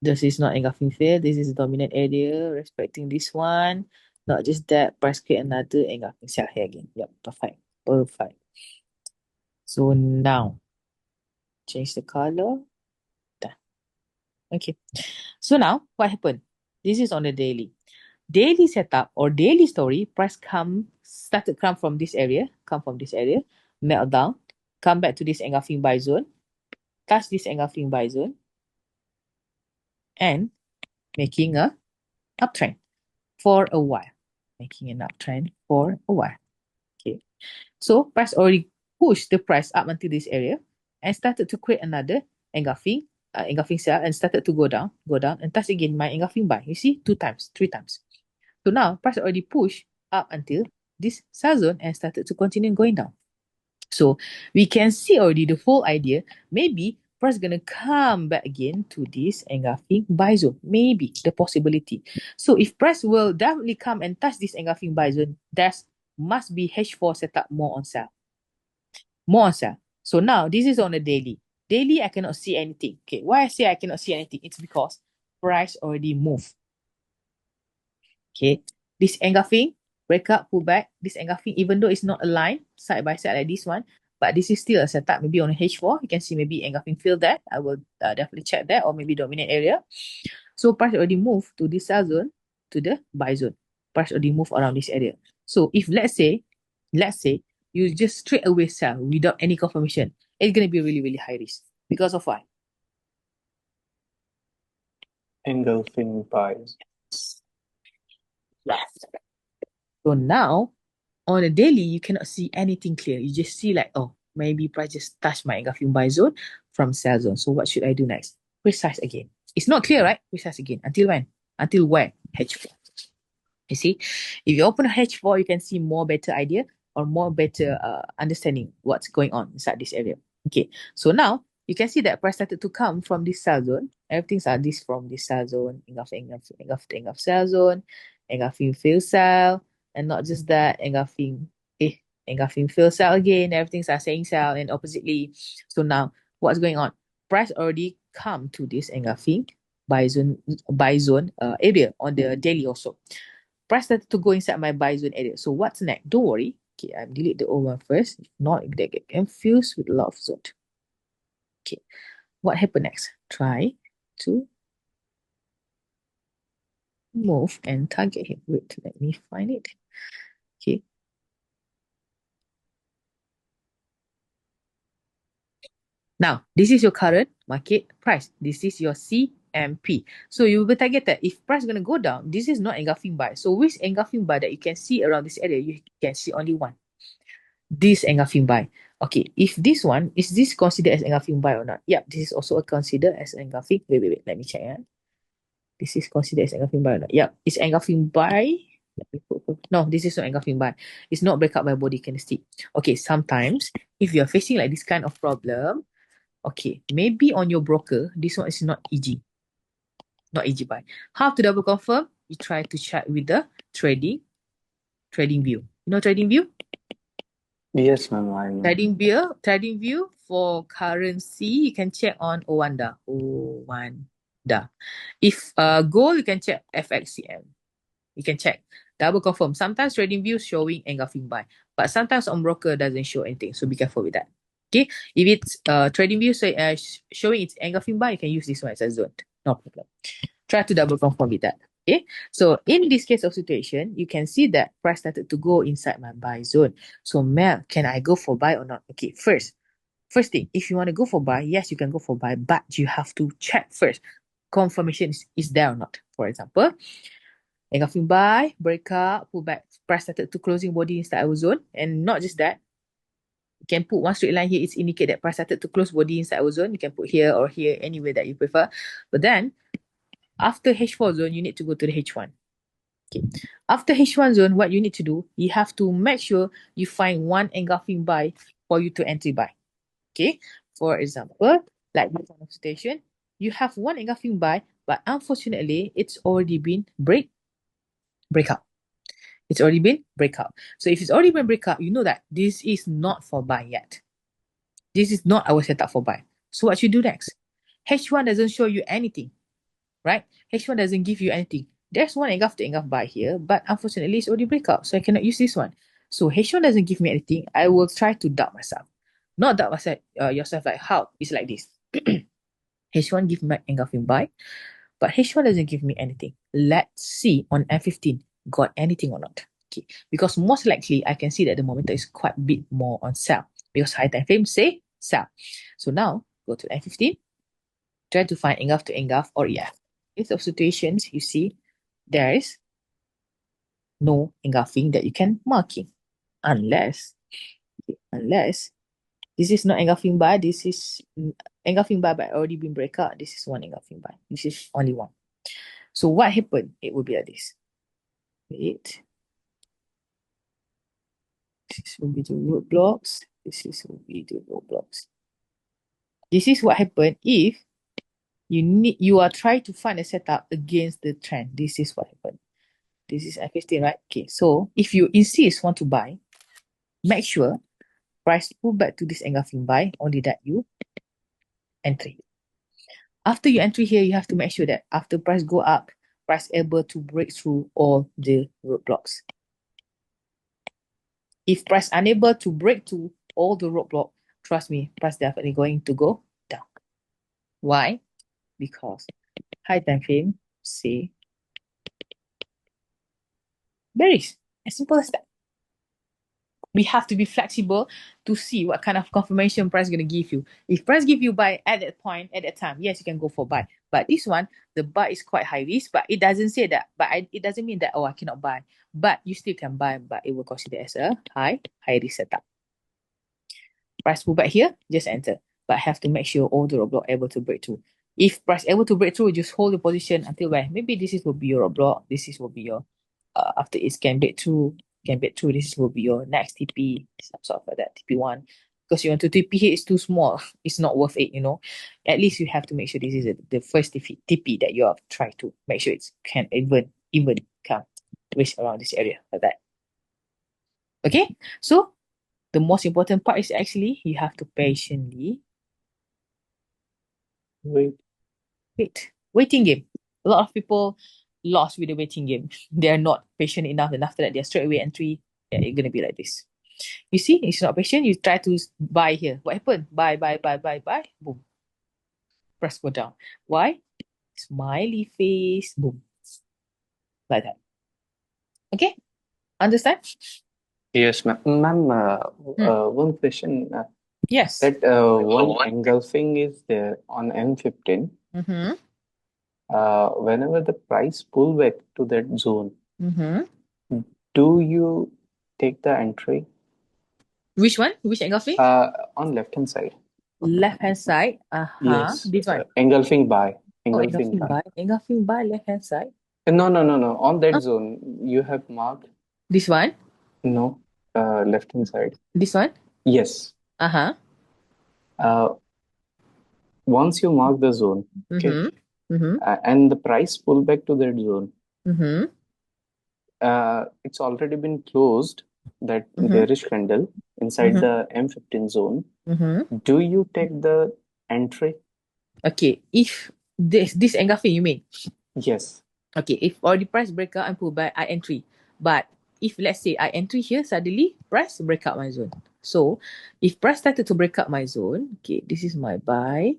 This is not engulfing field. This is dominant area. Respecting this one. Not just that, price create another engulfing cell here again. Yep, perfect. Perfect. So now, change the color. Done. Okay. So now, what happened? This is on the daily. Daily setup or daily story, price started come from this area, melt down, come back to this engulfing buy zone, touch this engulfing buy zone, and making a uptrend for a while. Making an uptrend for a while. Okay. So price already pushed the price up until this area and started to create another engulfing sell and started to go down, and touch again my engulfing buy. You see, 2 times, 3 times. So now price already pushed up until this sell zone and started to continue going down. So we can see already the whole idea. Maybe price gonna come back again to this engulfing buy zone. Maybe the possibility. So if price will definitely come and touch this engulfing buy zone, there's must be H4 setup more on sell. More on sell. So now this is on a daily. Daily, I cannot see anything. Okay, why I say I cannot see anything? It's because price already moved. Okay, this engulfing, break up, pull back. This engulfing, even though it's not aligned side by side like this one, but this is still a setup. Maybe on a H4, you can see maybe engulfing field that. I will definitely check that, or maybe dominant area. So price already moved to this sell zone, to the buy zone. Price already moved around this area. So if let's say you just straight away sell without any confirmation, it's gonna be really, really high risk. Because of why? Engulfing buys. Yes. So now on a daily, you cannot see anything clear. You just see like, oh, maybe price just touched my engulfing buy zone from sell zone. So what should I do next? Precise again. It's not clear, right? Precise again. Until when? Until where? H4. You see, if you open H4, you can see more better idea or more better understanding what's going on inside this area. Okay, so now you can see that price started to come from this cell zone. Everything's are this from this cell zone, engulf cell zone, engulfing fill cell, and not just that, engulfing fill cell again. Everything's are saying cell and oppositely. So now what's going on? Price already come to this engulfing buy zone area on the daily also. Price started to go inside my buy zone area. So what's next? Don't worry. Okay, I'll delete the old one first. If not, they get confused with a lot of zone. Okay, what happened next? Try to move and target him. Wait, let me find it. Okay. Now, this is your current market price. This is your CMP. So you will target that if price going to go down, this is not engulfing buy. So which engulfing buy that you can see around this area, you can see only one. This engulfing buy. Okay, if this one, is this considered as engulfing buy or not? Yeah, this is also considered as engulfing. Wait. Let me check. This is considered as engulfing buy or not? Yeah, it's engulfing buy. No, this is not engulfing buy. It's not breakout by body candlestick. Okay, sometimes if you're facing like this kind of problem, okay, maybe on your broker, this one is not EG. Not EG buy. How to double confirm? You try to check with the trading view. You know trading view? Yes, ma'am, I know. Trading view for currency, you can check on Owanda. If gold, you can check FXCM. You can check. Double confirm. Sometimes trading view showing engulfing buy, but sometimes on broker doesn't show anything. So be careful with that. Okay. If it's trading view showing it's engulfing buy, you can use this one as a zone. No problem. Try to double confirm with that. Okay. So in this case of situation, you can see that price started to go inside my buy zone. So Mel, can I go for buy or not? Okay. First thing, if you want to go for buy, yes, you can go for buy, but you have to check first. Confirmation is there or not. For example, engulfing buy, breakout, pullback, price started to closing body inside our zone. And not just that, you can put one straight line here. It's indicate that price started to close body inside our zone. You can put here or here, anywhere that you prefer. But then after H4 zone, you need to go to the H1. Okay. After H1 zone, what you need to do, you have to make sure you find one engulfing buy for you to entry buy. Okay. For example, like this kind of situation, you have one engulfing buy, but unfortunately, it's already been breakout. It's already been breakout. So if it's already been breakout, you know that this is not for buy yet. This is not our setup for buy. So what you do next? H1 doesn't show you anything, right? H1 doesn't give you anything. There's one engulf to engulf buy here, but unfortunately it's already breakout, so I cannot use this one. So H1 doesn't give me anything. I will try to doubt myself. Not doubt myself, yourself like how? It's like this. H1 give me engulfing buy, but H1 doesn't give me anything. Let's see on F15 got anything or not. Okay, because most likely I can see that the momentum is quite a bit more on sell because high time frame say sell. So now go to F15, try to find engulf to engulf or EF. In those situations, you see there is no engulfing that you can marking unless this is not engulfing bar, this is engulfing bar but already been breakout. This is one engulfing bar. This is only one. So what happened? It will be like this. Wait. This will be the roadblocks. This is will be the roadblocks. This is what happened if you are trying to find a setup against the trend. This is what happened. This is F15, right? Okay, so if you insist want to buy, make sure price pull back to this engulfing buy, only that you entry. After you entry here, you have to make sure that after price go up, price able to break through all the roadblocks. If price unable to break through all the roadblock, trust me, price definitely going to go down. Why? Because high time frame say bearish. As simple as that. We have to be flexible to see what kind of confirmation price going to give you. If price give you buy at that point, at that time, yes, you can go for buy. But this one, the buy is quite high risk, but it doesn't say that. But it doesn't mean that, oh, I cannot buy. But you still can buy, but it will consider as a high risk setup. Price pull back here, just enter. But have to make sure all the roadblock able to break through. If price able to break through, just hold the position until where maybe this is will be your block. This is will be your after it can break through. This will be your next TP, some sort of like that TP1. Because you want to TP here is too small. It's not worth it, you know. At least you have to make sure this is the first TP that you are trying to make sure it can even come twist around this area like that. Okay, so the most important part is actually you have to patiently Wait. waiting game. A lot of people lost with the waiting game. They are not patient enough, and after that they're straight away entry. Yeah, it's gonna be like this. You see, it's not patient. You try to buy here. What happened? Buy. Boom. Press go down. Why? Smiley face. Boom. Like that. Okay? Understand? Yes, ma'am. Ma'am, Hmm. one question. Yes. That one engulfing is there on M15. Mm-hmm. Whenever the price pull back to that zone, Mm-hmm. do you take the entry Which one? Which engulfing? on left hand side? Left hand side. Uh-huh. Yes, This one. engulfing buy, Oh, engulfing engulfing buy. by. Engulfing by left hand side. No, no, no, no. On that Huh? zone, you have marked This one. no left hand side. This one. Yes. Uh-huh. Uh, Once you mark the zone, okay, Mm-hmm. Mm-hmm. and the price pull back to that zone, Mm-hmm. it's already been closed. That Mm-hmm. bearish candle inside Mm-hmm. the M15 zone. Mm-hmm. Do you take the entry? Okay. If this engulfing you mean? Yes. Okay, if already price breakout and pullback, I entry. But if let's say I entry here, suddenly price break out my zone. So if price started to break out my zone, okay, this is my buy.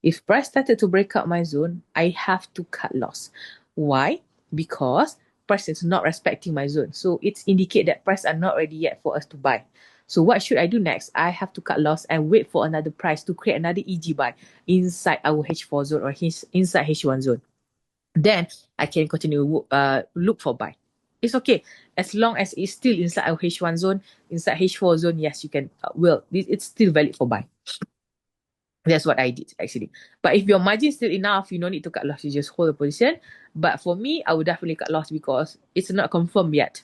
If price started to break out my zone, I have to cut loss. Why? Because price is not respecting my zone. So it's indicate that price are not ready yet for us to buy. So what should I do next? I have to cut loss and wait for another price to create another EG buy inside our H4 zone or inside H1 zone. Then I can continue look for buy. It's okay as long as it's still inside our H1 zone, inside H4 zone. Yes, you can. It's still valid for buy. That's what I did actually. But if your margin is still enough, you don't need to cut loss. You just hold the position. But for me, I would definitely cut loss because it's not confirmed yet.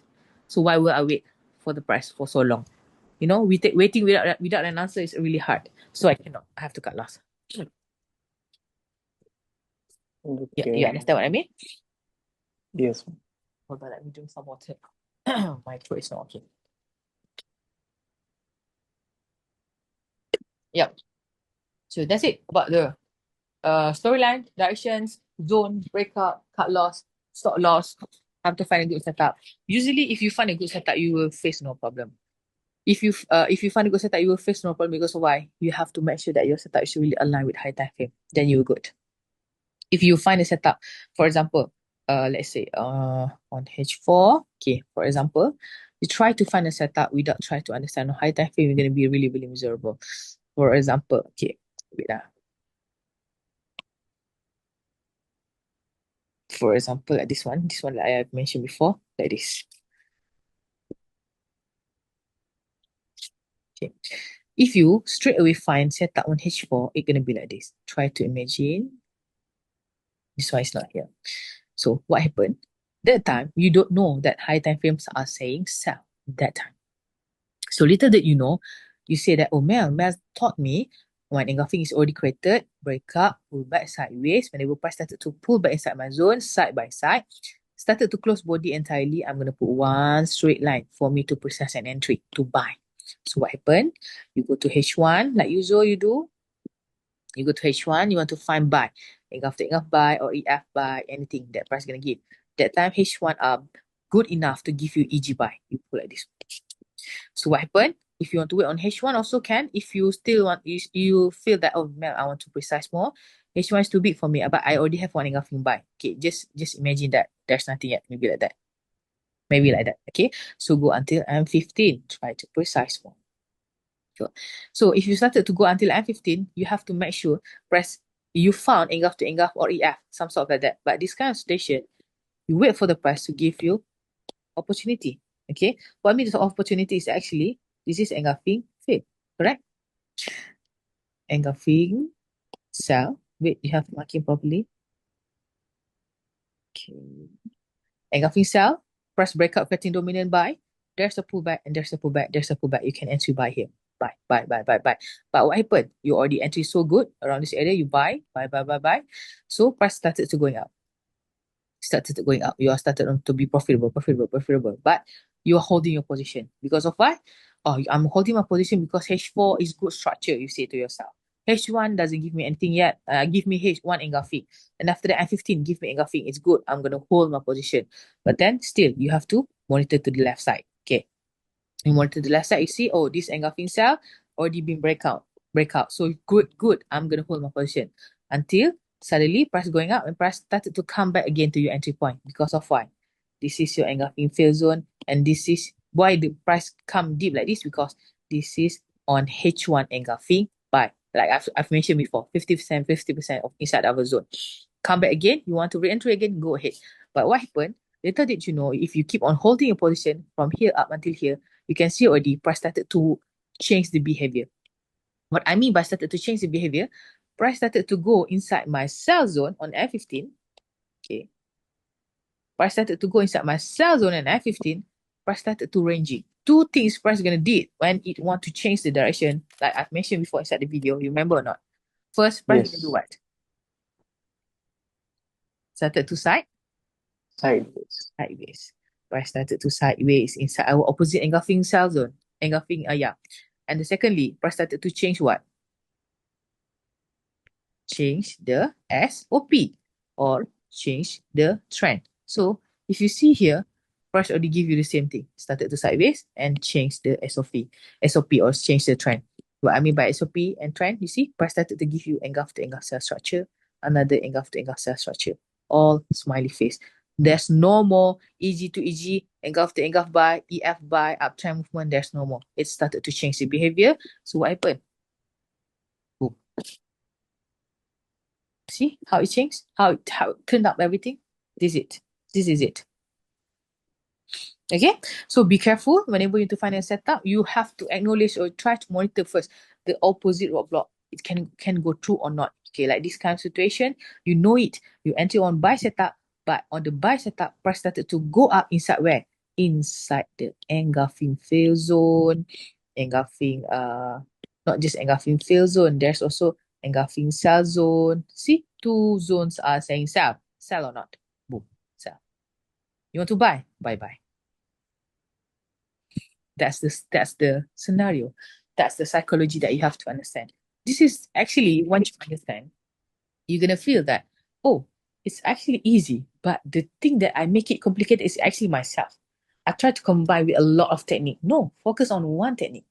So why will I wait for the price for so long? You know, waiting without an answer is really hard. So I cannot. I have to cut loss. Yeah, you Okay. understand what I mean? Yes. Hold on, let me drink some water. My throat is not okay. Yep. So that's it about the storyline, directions, zone, breakup, cut loss, stop loss. Have to find a good setup. Usually, if you find a good setup, you will face no problem. If you find a good setup, you will face no problem because why? You have to make sure that your setup is really aligned with high time frame. Then you're good. If you find a setup, for example, let's say on H4, okay, for example, you try to find a setup without trying to understand high time frame, you're gonna be really, really miserable. For example, okay, wait for example, like this one that I have mentioned before, like this. Okay. If you straight away find setup on H4, it's gonna be like this. Try to imagine this one is not here. So what happened? That time you don't know that high time frames are saying sell that time. So little that you know, you say that, oh, Mel taught me when engulfing is already created, break up, pull back sideways. Whenever price started to pull back inside my zone, side by side, started to close body entirely, I'm going to put one straight line for me to process an entry to buy. So what happened? You go to H1, like usual you do. You go to H1, you want to find buy. Engulf to engulf buy or EF buy, anything that price going to give. That time H1 are good enough to give you EG buy. You put like this. So what happened? If you want to wait on H1 also can. If you still want, you feel that, oh, Mel, I want to precise more. H1 is too big for me, but I already have one engulfing buy. Okay, just imagine that. There's nothing yet. Maybe like that. Maybe like that. Okay, so go until M15. Try to precise more. Sure. So if you started to go until M15, you have to make sure press you found engulf to engulf or EF, some sort of like that. But this kind of situation, you wait for the price to give you opportunity. Okay, what means opportunity is actually this is engulfing fail, correct? Engulfing sell Wait, you have marking properly. Okay. Engulfing sell, press breakout, flattening dominant buy. There's a pullback and there's a pullback. There's a pullback. You can entry buy here. Buy, buy, buy, buy, buy. But what happened? You already entry so good around this area. You buy, buy, buy, buy, buy. So price started to going up. Started to going up. You are started to be profitable, profitable, profitable. But you are holding your position because of what? Oh, I'm holding my position because H4 is good structure. You say to yourself. H1 doesn't give me anything yet. Give me H1 engulfing. And after that, F15 give me engulfing. It's good. I'm gonna hold my position. But then still, you have to monitor to the left side. Okay. You monitor the left side. You see, oh, this engulfing cell already been breakout. Breakout. So good, good. I'm gonna hold my position until suddenly price going up and price started to come back again to your entry point. Because of why? This is your engulfing fail zone, and this is why the price come deep like this, because this is on H1 engulfing buy. Like I've mentioned before, 50%, 50% of inside our zone. Come back again, you want to re-enter again, go ahead. But what happened? Little did you know, if you keep on holding your position from here up until here, you can see already price started to change the behavior. What I mean by started to change the behavior, price started to go inside my sell zone on F15. Okay. Price started to go inside my sell zone on F15. Price started to ranging. Two things price gonna did when it want to change the direction, like I've mentioned before inside the video. You remember or not? First, price gonna do Yes. what? Started to Sideways. sideways. Price started to sideways inside our opposite engulfing sell zone. Engulfing, yeah. And secondly, price started to change what? Change the SOP or change the trend. So if you see here, price already give you the same thing. Started to sideways and change the SOP or change the trend. What I mean by SOP and trend, you see, price started to give you engulf to engulf cell structure, another engulf to engulf cell structure, all smiley face. There's no more EG to EG, engulf to engulf by, EF by, uptrend movement. There's no more. It started to change the behavior. So what happened? Boom. See how it changed? How it turned up everything? This is it. This is it. Okay, so be careful whenever you to find a setup. You have to acknowledge or try to monitor first the opposite roadblock. It can go through or not. Okay, like this kind of situation, you know it. You enter on buy setup, but on the buy setup, price started to go up inside where? Inside the engulfing fail zone, engulfing not just engulfing fail zone. There's also engulfing sell zone. See, two zones are saying sell or not. Boom, sell. You want to buy? Buy. That's the scenario. That's the psychology that you have to understand. This is actually, once you understand, you're gonna feel that, oh, it's actually easy, but the thing that I make it complicated is actually myself. I try to combine with a lot of technique. No, focus on one technique.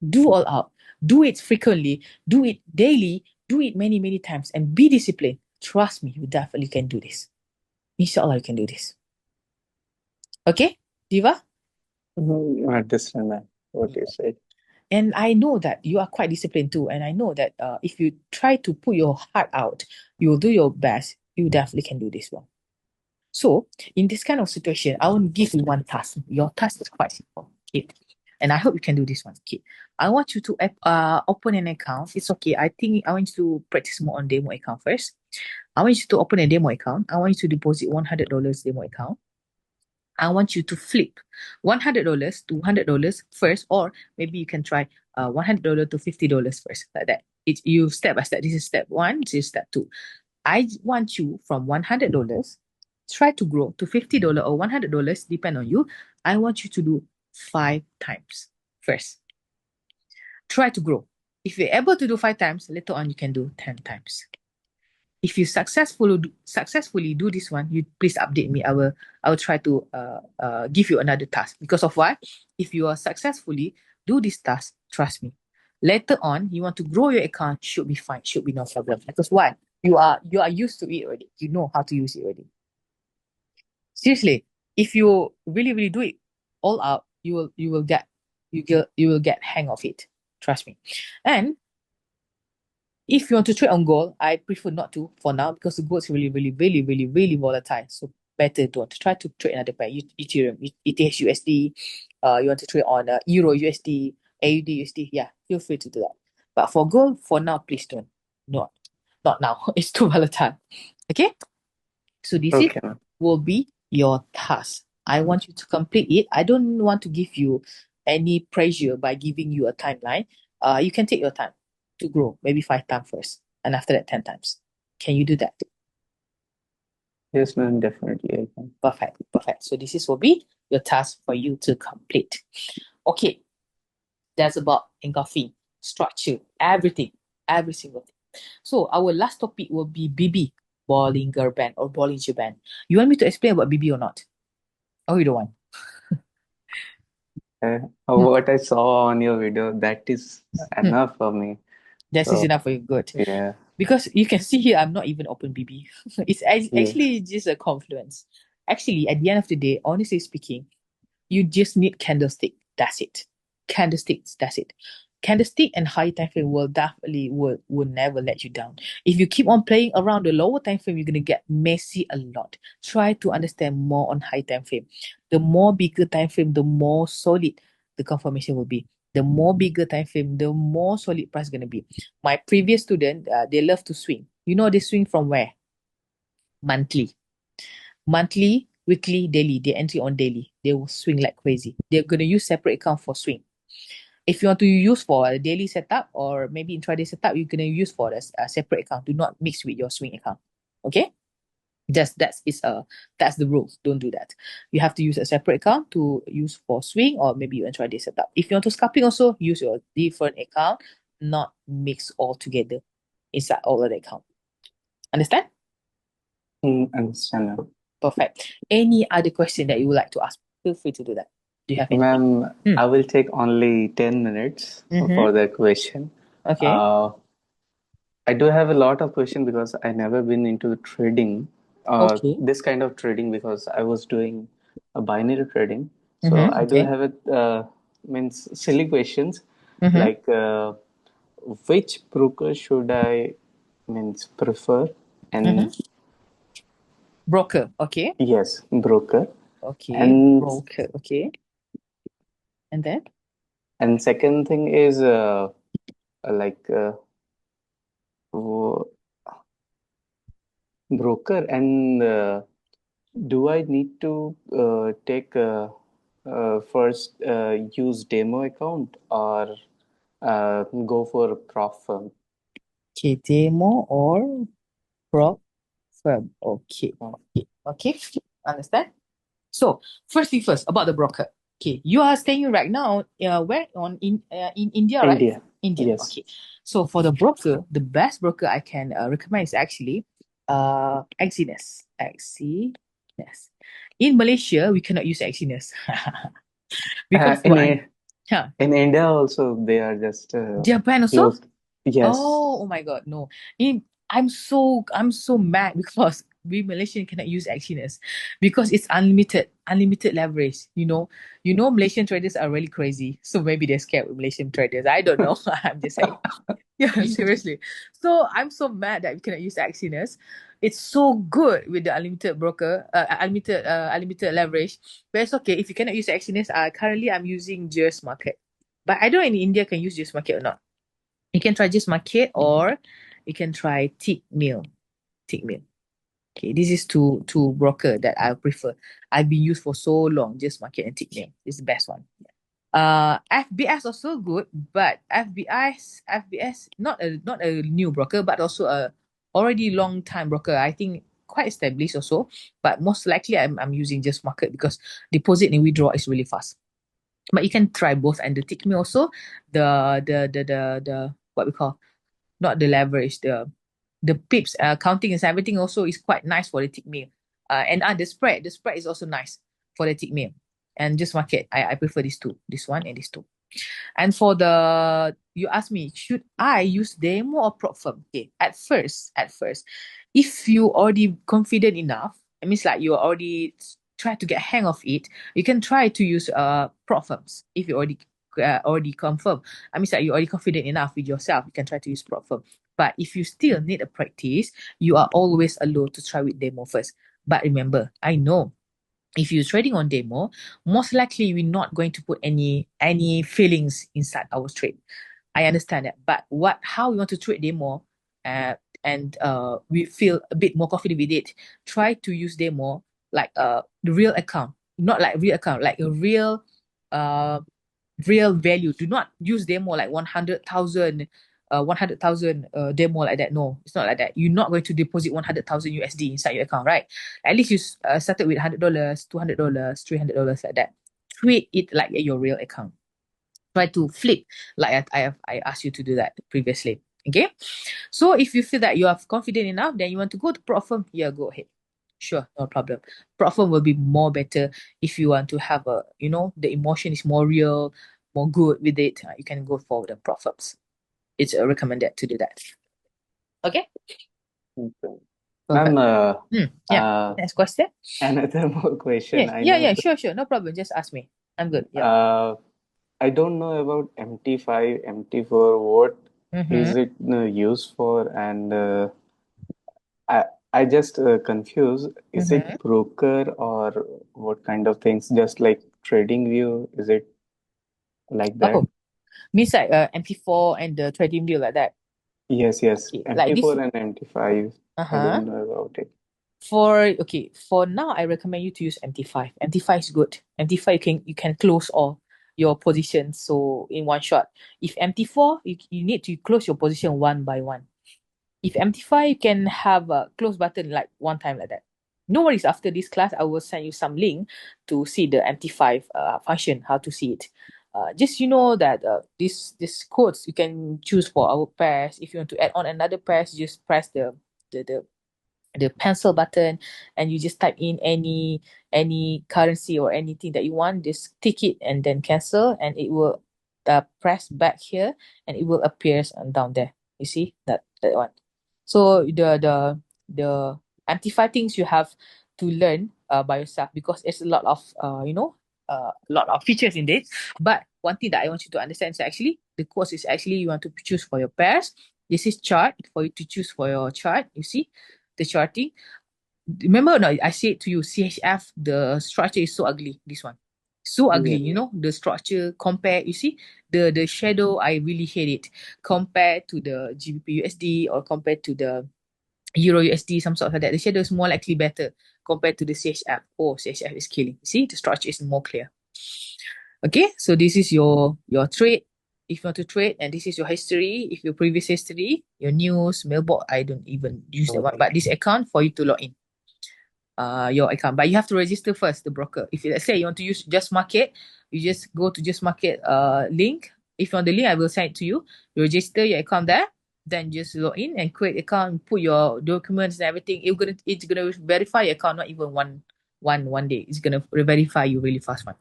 Do all out. Do it frequently. Do it daily. Do it many, many times and be disciplined. Trust me, you definitely can do this. Inshallah, you can do this. Okay, Diva? I understand that. What you said. And I know that you are quite disciplined too. And I know that if you try to put your heart out, you will do your best. You definitely can do this one. So, in this kind of situation, I want to give you one task. Your task is quite simple, okay? And I hope you can do this one, okay? I want you to open an account. It's okay. I think I want you to practice more on demo account first. I want you to open a demo account. I want you to deposit $100 demo account. I want you to flip $100 to $100 first, or maybe you can try $100 to $50 first, like that. It's you step by step. This is step one. This is step two. I want you from $100 try to grow to $50 or $100, depend on you. I want you to do 5 times first. Try to grow. If you're able to do 5 times, later on you can do 10 times. If you successfully do this one, you please update me. I will try to give you another task. Because of what? If you are successfully do this task, trust me. Later on, you want to grow your account, should be fine, should be no problem. Because why? You are used to it already. You know how to use it already. Seriously, if you really, really do it all out, you will get hang of it. Trust me. And if you want to trade on gold, I prefer not to for now because the gold is really, really, really, really, really volatile. So better don't try to trade another pair. Ethereum, ETH USD. You want to trade on Euro USD, AUD USD. Yeah, feel free to do that. But for gold, for now, please don't. Not. Not now. It's too volatile. Okay? So this is Okay, ma'am. will be your task. I want you to complete it. I don't want to give you any pressure by giving you a timeline. You can take your time to grow, maybe 5 times first, and after that 10 times. Can you do that? Yes, ma'am, definitely I can. Perfect, perfect. So this is will be your task for you to complete. Okay, that's about engulfing, structure, everything, every single thing. So our last topic will be BB, Bollinger Band or Bollinger Band. You want me to explain about BB or not? Oh, you don't want? Uh, Hmm. what I saw on your video, that is Hmm. enough for me. That is So enough for you. Good. yeah, Because you can see here, I'm not even open BB. It's yes. actually just a confluence. Actually, at the end of the day, honestly speaking, you just need candlestick. That's it. Candlesticks. That's it. Candlestick and high time frame will definitely will never let you down. If you keep on playing around the lower time frame, you're gonna get messy a lot. Try to understand more on high time frame. The more bigger time frame, the more solid the confirmation will be. The more bigger time frame, the more solid price gonna be. My previous student, they love to swing. You know, they swing from where? Monthly, monthly, weekly, daily. They entry on daily. They will swing like crazy. They're gonna use separate account for swing. If you want to use for a daily setup or maybe intraday setup, you're gonna use for a separate account. Do not mix with your swing account. Okay? Just that's the rules. Don't do that. You have to use a separate account to use for swing or maybe you intraday setup. If you want to scalping also, use your different account, not mix all together inside all of the account. Understand? Understand, ma'am. Perfect. Any other question that you would like to ask? Feel free to do that. Do you have anything? Ma'am, Hmm. I will take only 10 minutes Mm-hmm. for the question. Okay. Uh, I do have a lot of questions because I never been into trading, Okay. this kind of trading because I was doing a binary trading. So Mm-hmm. I do Okay. have it, means silly questions Mm-hmm. like which broker should I means prefer? Mm-hmm. And Broker. Okay. yes, broker. Okay. And Broker. Okay. And then? second thing is like w- broker and do I need to take first use demo account or go for prof firm? Okay. Demo or prop firm. Okay. Okay. Okay. Understand? So first thing first about the broker. Okay, you are staying right now. Where on in India, right? India. India. Yes. Okay. So for the broker, the best broker I can recommend is actually Exynos. Exynos. In Malaysia, we cannot use Exynos because In why? Huh. in India also they are just Japan also? closed. Yes. Oh my God, no. I'm so mad because we Malaysian cannot use Exynos because it's unlimited leverage. Malaysian traders are really crazy. So maybe they're scared with Malaysian traders. I don't know. I'm just saying. Yeah, seriously. So I'm so mad that we cannot use Exynos. It's so good with the unlimited leverage. But it's okay if you cannot use Exynos. Currently I'm using Just Market, but I don't know in India can use Just Market or not. You can try Just Market or you can try Tick Mill. Tick Mill. Okay, this is two broker that I prefer. I've been used for so long. Just Market and Tick Mill is the best one. FBS also good, but FBS not a new broker, but also a already long time broker. I think quite established also, but most likely I'm using Just Market because deposit and withdraw is really fast. But you can try both and the Tick Mill also. The what we call not the leverage, the pips, counting and everything also is quite nice for the tick meal. And the spread is also nice for the tick meal. And Just Market, I prefer these two, this one and these two. And for you asked me, should I use demo or prop firm? Okay, at first, if you already confident enough, it means like you already try to get hang of it, you can try to use prop firms if you already confirm. I mean, like you already confident enough with yourself, you can try to use prop firm. But if you still need a practice, you are always allowed to try with demo first. But remember, I know if you're trading on demo, most likely we're not going to put any feelings inside our trade. I understand that, but how we want to trade demo, uh, and we feel a bit more confident with it, try to use them more like the real account, not like real account, like a uh real value. Do not use demo like 100,000, 100,000 demo like that. No, it's not like that. You're not going to deposit 100,000 USD inside your account, right? At least you started with $100, $200, $300 like that. Treat it like your real account. Try to flip like I asked you to do that previously. Okay. So if you feel that you are confident enough, then you want to go to prop firm, yeah, go ahead. Sure, no problem. Prop firm will be more better if you want to have a, the emotion is more real, more good with it. You can go for the prop firms. It's recommended to do that. Okay, Okay. Ma'am, perfect. Yeah. uh, Next question. another more question. Yeah, I yeah, know yeah. Sure. No problem. Just ask me. I'm good. Yep. uh, I don't know about MT5, MT4. What Mm-hmm. is it used for? And I I just confused. Is it Mm-hmm. broker or what kind of things? Just like trading view? Is it like that? Oh, means like MT4 and the trading view like that. Yes, yes. Okay, like this. MT4 and MT5. I Uh-huh. don't know about it. For now, I recommend you to use MT5. MT5 is good. MT5 you can close all your positions so in one shot. If MT4, you need to close your position one by one. If MT5, you can have a close button like one time like that. No worries, after this class, I will send you some link to see the MT5 function, how to see it. Just that this codes you can choose for our pairs. If you want to add on another pairs, just press the the the pencil button, and you just type in any currency or anything that you want, just tick it and then cancel, and it will press back here, and it will appear down there. You see that one. So the amplify things you have to learn by yourself, because there's a lot of a lot of features in it. But one thing that I want you to understand is actually the course is actually you want to choose for your pairs. This is chart for you to choose for your chart. You see the charting. Remember, no, I said to you, CHF, the structure is so ugly. This one, so ugly. Yes. The structure compare. You see, the shadow. I really hate it compared to the GBP USD or compared to the Euro USD, some sort of like that. The shadow is more likely better compared to the CHF. Oh, CHF is killing. You see, the structure is more clear. Okay, so this is your trade. If you want to trade, and this is your history. If your previous history, your news, mailbox, I don't even use that one. But this account for you to log in your account. But you have to register first, the broker. If let's say you want to use Just Market, you just go to Just Market link. If you want the link, I will send it to you. You register your account there, then just log in and create account, put your documents and everything. It's gonna verify your account, not even one day. It's gonna verify you really fast one.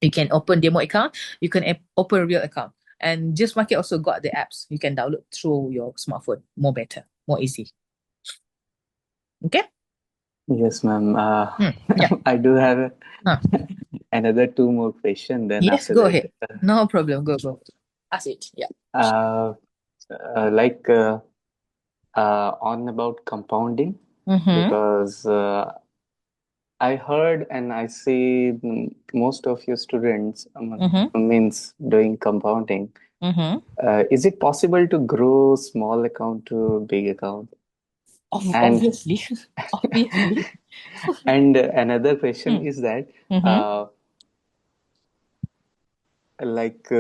You can open demo account, you can open a real account. And Just Market also got the apps you can download through your smartphone. More better, more easy. Okay? Yes, ma'am. Yeah. I do have Huh. another two more question. Then Yes, after go ahead. that, No problem. Go. Ask it. Yeah. uh, like on about compounding, Mm-hmm. because I heard and I see most of your students Mm-hmm. means doing compounding. Mm-hmm. Is it possible to grow small account to big account? And Obviously. Obviously. and another question Mm. is that Mm-hmm. uh, like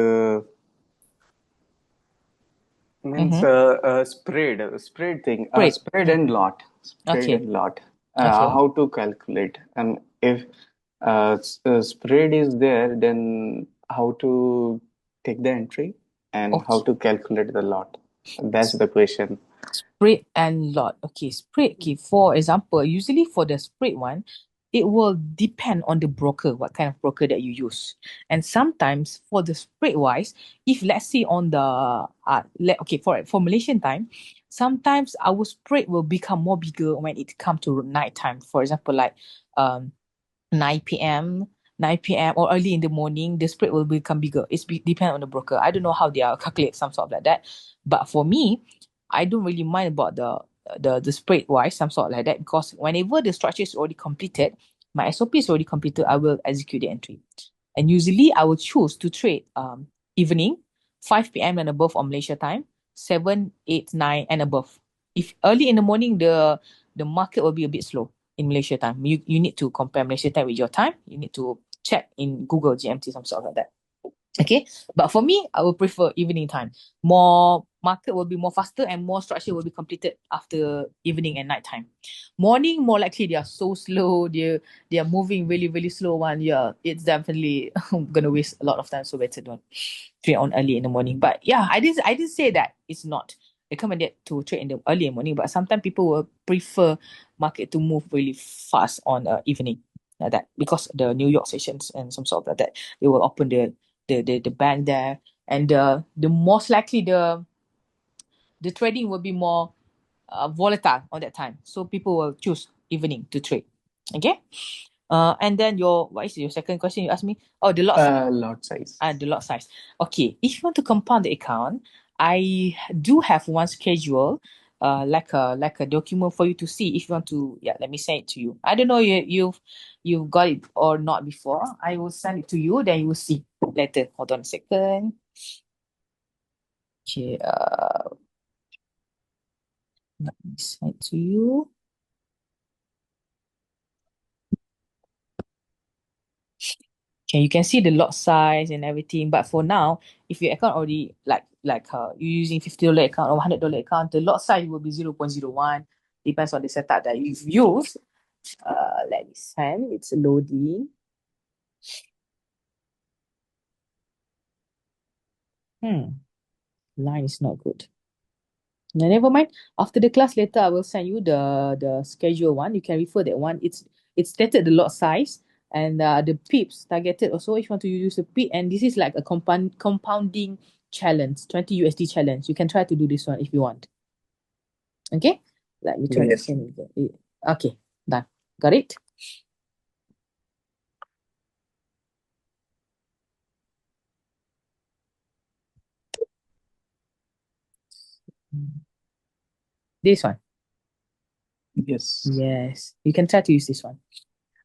means Mm-hmm. spread thing, Great. spread and lot, spread Okay. and lot. Okay. How to calculate? And if spread is there, then how to take the entry and how Okay. to calculate the lot? That's the question. Spread and lot. Okay, spread. Okay, for example, usually for the spread one, it will depend on the broker, what kind of broker that you use. And sometimes for the spread wise, if let's say on the okay, for Malaysian time, sometimes our spread will become more bigger when it come to night time. For example, like 9 p.m., 9 p.m. or early in the morning, the spread will become bigger. Depend on the broker. I don't know how they are calculate some sort of like that. But for me, I don't really mind about the spread wise, some sort like that, because whenever the structure is already completed, my SOP is already completed, I will execute the entry. And usually I will choose to trade evening, 5 p.m. and above on Malaysia time, 7, 8, 9 and above. If early in the morning, the market will be a bit slow in Malaysia time. You need to compare Malaysia time with your time. You need to check in Google GMT, some sort like that. Okay, but for me, I will prefer evening time. More market will be more faster and more structure will be completed after evening and night time. Morning, more likely they are so slow. They are moving really really slow. One, yeah, it's definitely gonna waste a lot of time. So better don't trade on early in the morning. But yeah, I didn't say that it's not recommended to trade in the early morning. But sometimes people will prefer market to move really fast on evening like that because the New York sessions and some sort of like that they will open the bank there, and the most likely the trading will be more volatile on that time, so people will choose evening to trade. Okay. And then what is your second question you asked me? Oh, the lot size. Lot size. The lot size. Okay, if you want to compound the account, I do have one schedule, like a document for you to see if you want to. Yeah, let me send it to you. I don't know you've got it or not before. I will send it to you, then you will see later. Hold on a second. Okay, let me send it to you. Okay, you can see the lot size and everything. But for now, if your account already like you're using $50 account or $100 account, the lot size will be 0.01. Depends on the setup that you've used. Let me send. It's loading. Line is not good. No, never mind. After the class later, I will send you the schedule one. You can refer that one. It's stated the lot size and the pips targeted also if you want to use the pip. And this is like a compounding challenge, 20 USD challenge. You can try to do this one if you want. Okay? Let me try to Yes. send it. Okay, done. Got it? This one. Yes. Yes. You can try to use this one.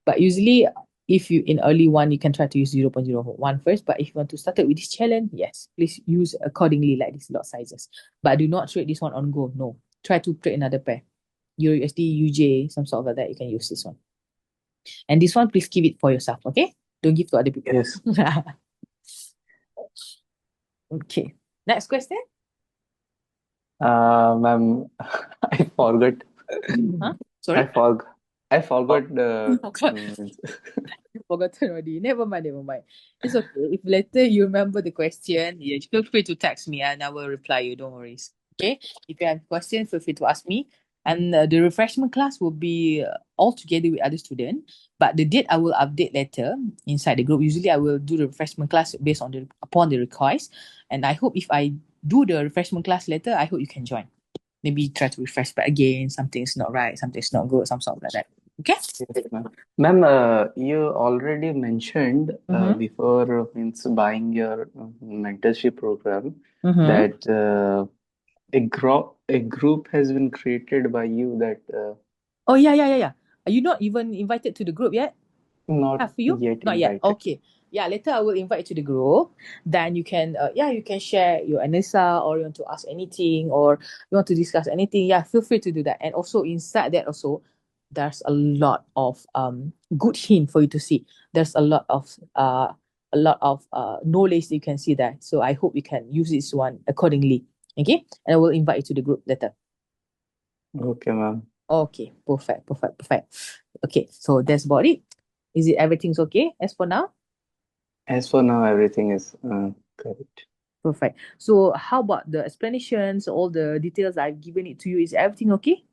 But usually, if you in early one, you can try to use 0.01 first. But if you want to start it with this challenge, yes, please use accordingly like these lot sizes. But do not trade this one on go. No. Try to trade another pair. Euro USD, UJ, some sort of like that. You can use this one. And this one, please keep it for yourself, okay? Don't give to other people. Yes. Okay. Next question. Ma'am, I forgot. Huh? I Sorry? forgot. I forgot You the. forgot. You forgotten already. Never mind, never mind. It's okay. If later you remember the question, yeah, feel free to text me and I will reply you. Don't worry. Okay. If you have questions, feel free to ask me. And the refreshment class will be all together with other students. But the date I will update later inside the group. Usually I will do the refreshment class based on upon the request. And I hope if I do the refreshment class later, I hope you can join. Maybe try to refresh back again. Something's not right, something's not good, some sort of like that. Okay? Yes, ma'am. Ma'am, you already mentioned Mm-hmm. before means buying your mentorship program Mm-hmm. that a group has been created by you that Oh, yeah, yeah, yeah, yeah. Are you not even invited to the group yet? not Have you? yet Not yet. invited. Okay. Yeah, later I will invite you to the group. Then you can, you can share your Anissa or you want to ask anything or you want to discuss anything. Yeah, feel free to do that. And also inside that also, there's a lot of good hint for you to see. There's a lot of knowledge that you can see there. So I hope you can use this one accordingly. Okay, and I will invite you to the group later. Okay, ma'am. Okay, perfect, perfect, perfect. Okay, so that's about it. Is it everything's okay as for now? As for now, everything is correct. Perfect. So how about the explanations, all the details I've given it to you? Is everything okay?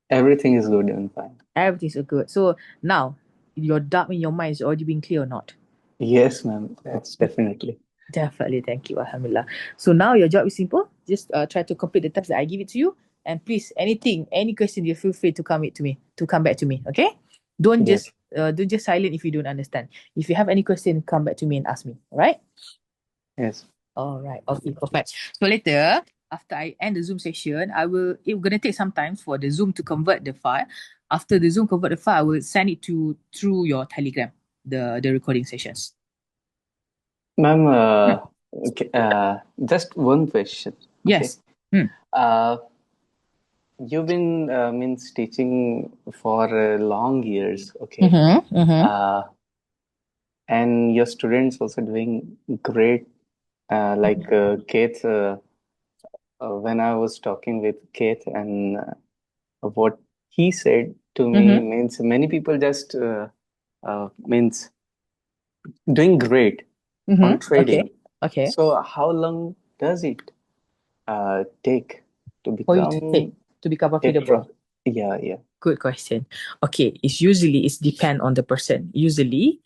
Everything is good and fine. Everything's good. So now your doubt in your mind is already been clear or not? Yes, ma'am. That's definitely. Definitely, thank you, Alhamdulillah. So now your job is simple. Just try to complete the task that I give it to you. And please, anything, any question, you feel free to come back to me. Okay? Don't Yes. just silent if you don't understand. If you have any question, come back to me and ask me. All right? Yes. All right. Okay, perfect. So later, after I end the Zoom session, it's gonna take some time for the Zoom to convert the file. After the Zoom convert the file, I will send it to through your Telegram, the recording sessions. Ma'am, Hmm. okay, just one question. Okay. Yes. Hmm. Uh, you've been means teaching for long years, okay? Mm-hmm. Mm-hmm. Uh, and your students also doing great. Like Kate, when I was talking with Kate, and what he said to me Mm-hmm. means many people just means doing great on Mm-hmm. Okay. trading. Okay. So how long does it take to For you to take become to become a profitable. pro? Yeah, yeah. Good question. Okay, it's depend on the person. Usually,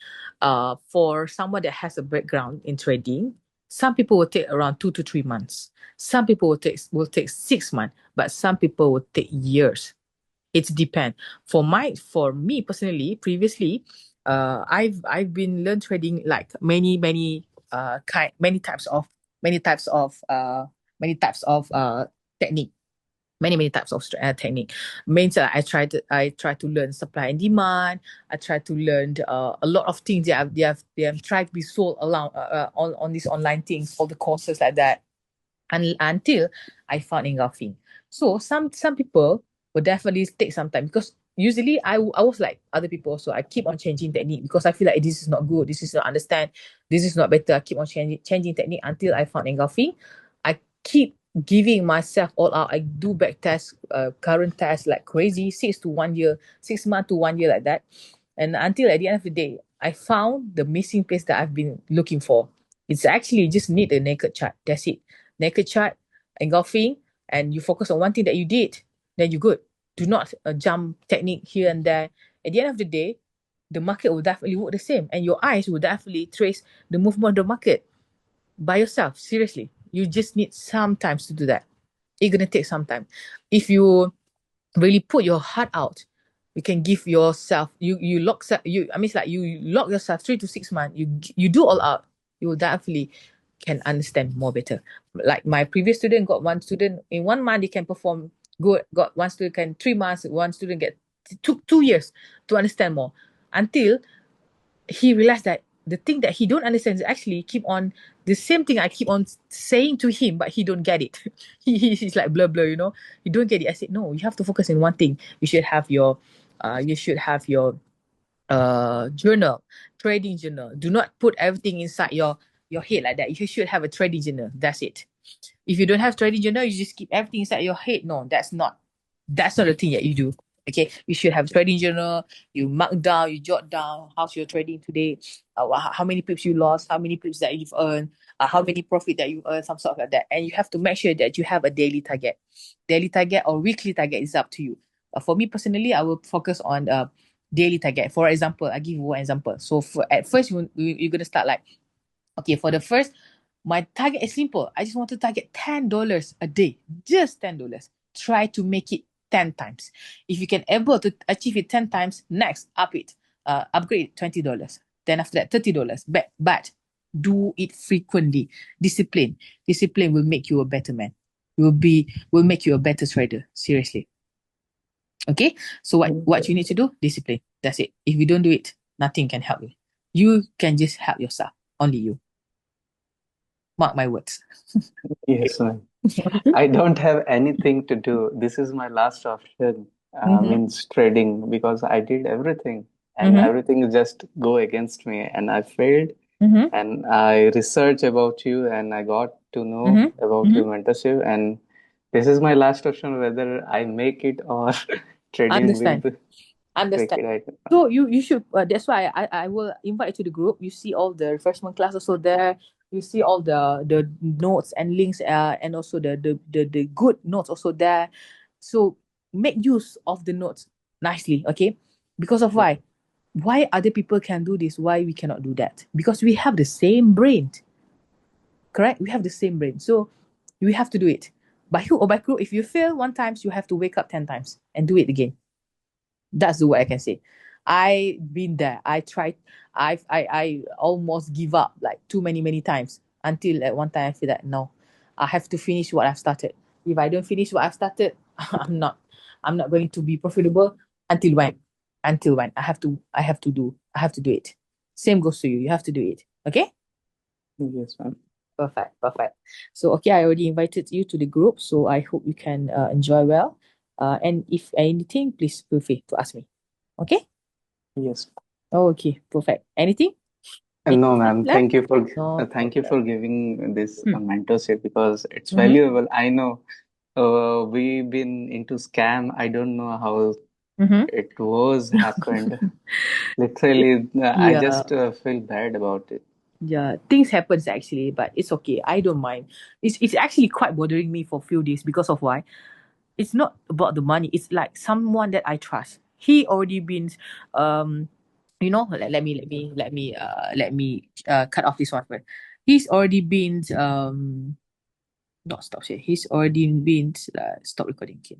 for someone that has a background in trading, some people will take around 2 to 3 months. Some people will take 6 months, but some people will take years. It's depend. For me personally, previously, I've been learn trading like many types of technique, many types of technique. Means I try to learn supply and demand. I try to learn a lot of things they have tried to be sold around on these online things, all the courses like that, until I found engulfing. So some people will definitely take some time, because usually I was like other people. So I keep on changing technique because I feel like this is not good, this is not understand, this is not better. I keep on changing technique until I found engulfing. I keep giving myself all out. I do back tests, current tests like crazy, 6 to 1 year, 6 months to 1 year, like that. And until at the end of the day, I found the missing piece that I've been looking for. It's actually just need a naked chart. That's it. Naked chart, engulfing, and you focus on one thing that you did, then you're good. Do not jump technique here and there. At the end of the day, the market will definitely work the same, and your eyes will definitely trace the movement of the market by yourself. Seriously, you just need some time to do that. It's gonna take some time. If you really put your heart out, you can give yourself, you lock you I mean it's like you lock yourself 3 to 6 months, you do all out, you will definitely can understand more better. Like my previous student, got one student in 1 month they can perform good, got one student can 3 months, one student get took 2 years to understand more, until he realized that the thing that he don't understand is actually keep on the same thing I keep on saying to him, but he don't get it. He's like blur blur, you don't get it. I said, no, you have to focus in one thing. You should have your journal, trading journal. Do not put everything inside your head like that. You should have a trading journal. That's it. If you don't have trading journal, you just keep everything inside your head. No, that's not the thing that you do. Okay, you should have trading journal. You mark down, you jot down how's your trading today, how many pips you lost, how many pips that you've earned, how many profit that you earn, some sort of like that. And you have to make sure that you have a daily target or weekly target is up to you. For me personally, I will focus on daily target. For example, I give you one example. So at first you're gonna start like, okay, for the first, my target is simple. I just want to target $10 a day, just $10. Try to make it 10 times. If you can able to achieve it 10 times, next up it, upgrade it $20. Then after that, $30. But do it frequently. Discipline. Discipline will make you a better man. Will make you a better trader. Seriously. Okay. So what you need to do? Discipline. That's it. If you don't do it, nothing can help you. You can just help yourself. Only you. Mark my words. Yes, ma'am. I don't have anything to do. This is my last option. Mm-hmm. Means trading, because I did everything and Mm-hmm. everything just go against me, and I failed. Mm-hmm. And I researched about you and I got to know Mm-hmm. about Mm-hmm. your mentorship. And this is my last option, whether I make it or trading will Understand. be Understand. wicked. I don't know. So you should. That's why I will invite you to the group. You see all the refreshment class also there. You see all the notes and links, and also the good notes also there. So make use of the notes nicely, okay? Because of Yeah. why? Why other people can do this? Why we cannot do that? Because we have the same brain, correct? We have the same brain, so we have to do it by hook or by crook. If you fail one times, you have to wake up 10 times and do it again. That's the way I can say. I been there. I tried. I almost give up like too many times, until at one time I feel that no, I have to finish what I've started. If I don't finish what I've started, I'm not going to be profitable. Until when? Until when? I have to do it. Same goes to you. You have to do it. Okay? Yes, ma'am. Perfect. Perfect. So okay, I already invited you to the group, so I hope you can enjoy well. And if anything, please feel free to ask me. Okay? Yes. Okay, perfect. Anything? Any No, questions ma'am. left? No Thank you problem. for giving this Hmm. mentorship because it's Mm-hmm. valuable. I know we've been into scam. I don't know how Mm-hmm. it was happened. Literally, I Yeah, just feel bad about it. yeah. Things happens actually, but it's okay. I don't mind. It's actually quite bothering me for a few days because of why? It's not about the money. It's like someone that I trust. He already been let me cut off this one first. He's already been not stop here. He's already been stop recording. Okay.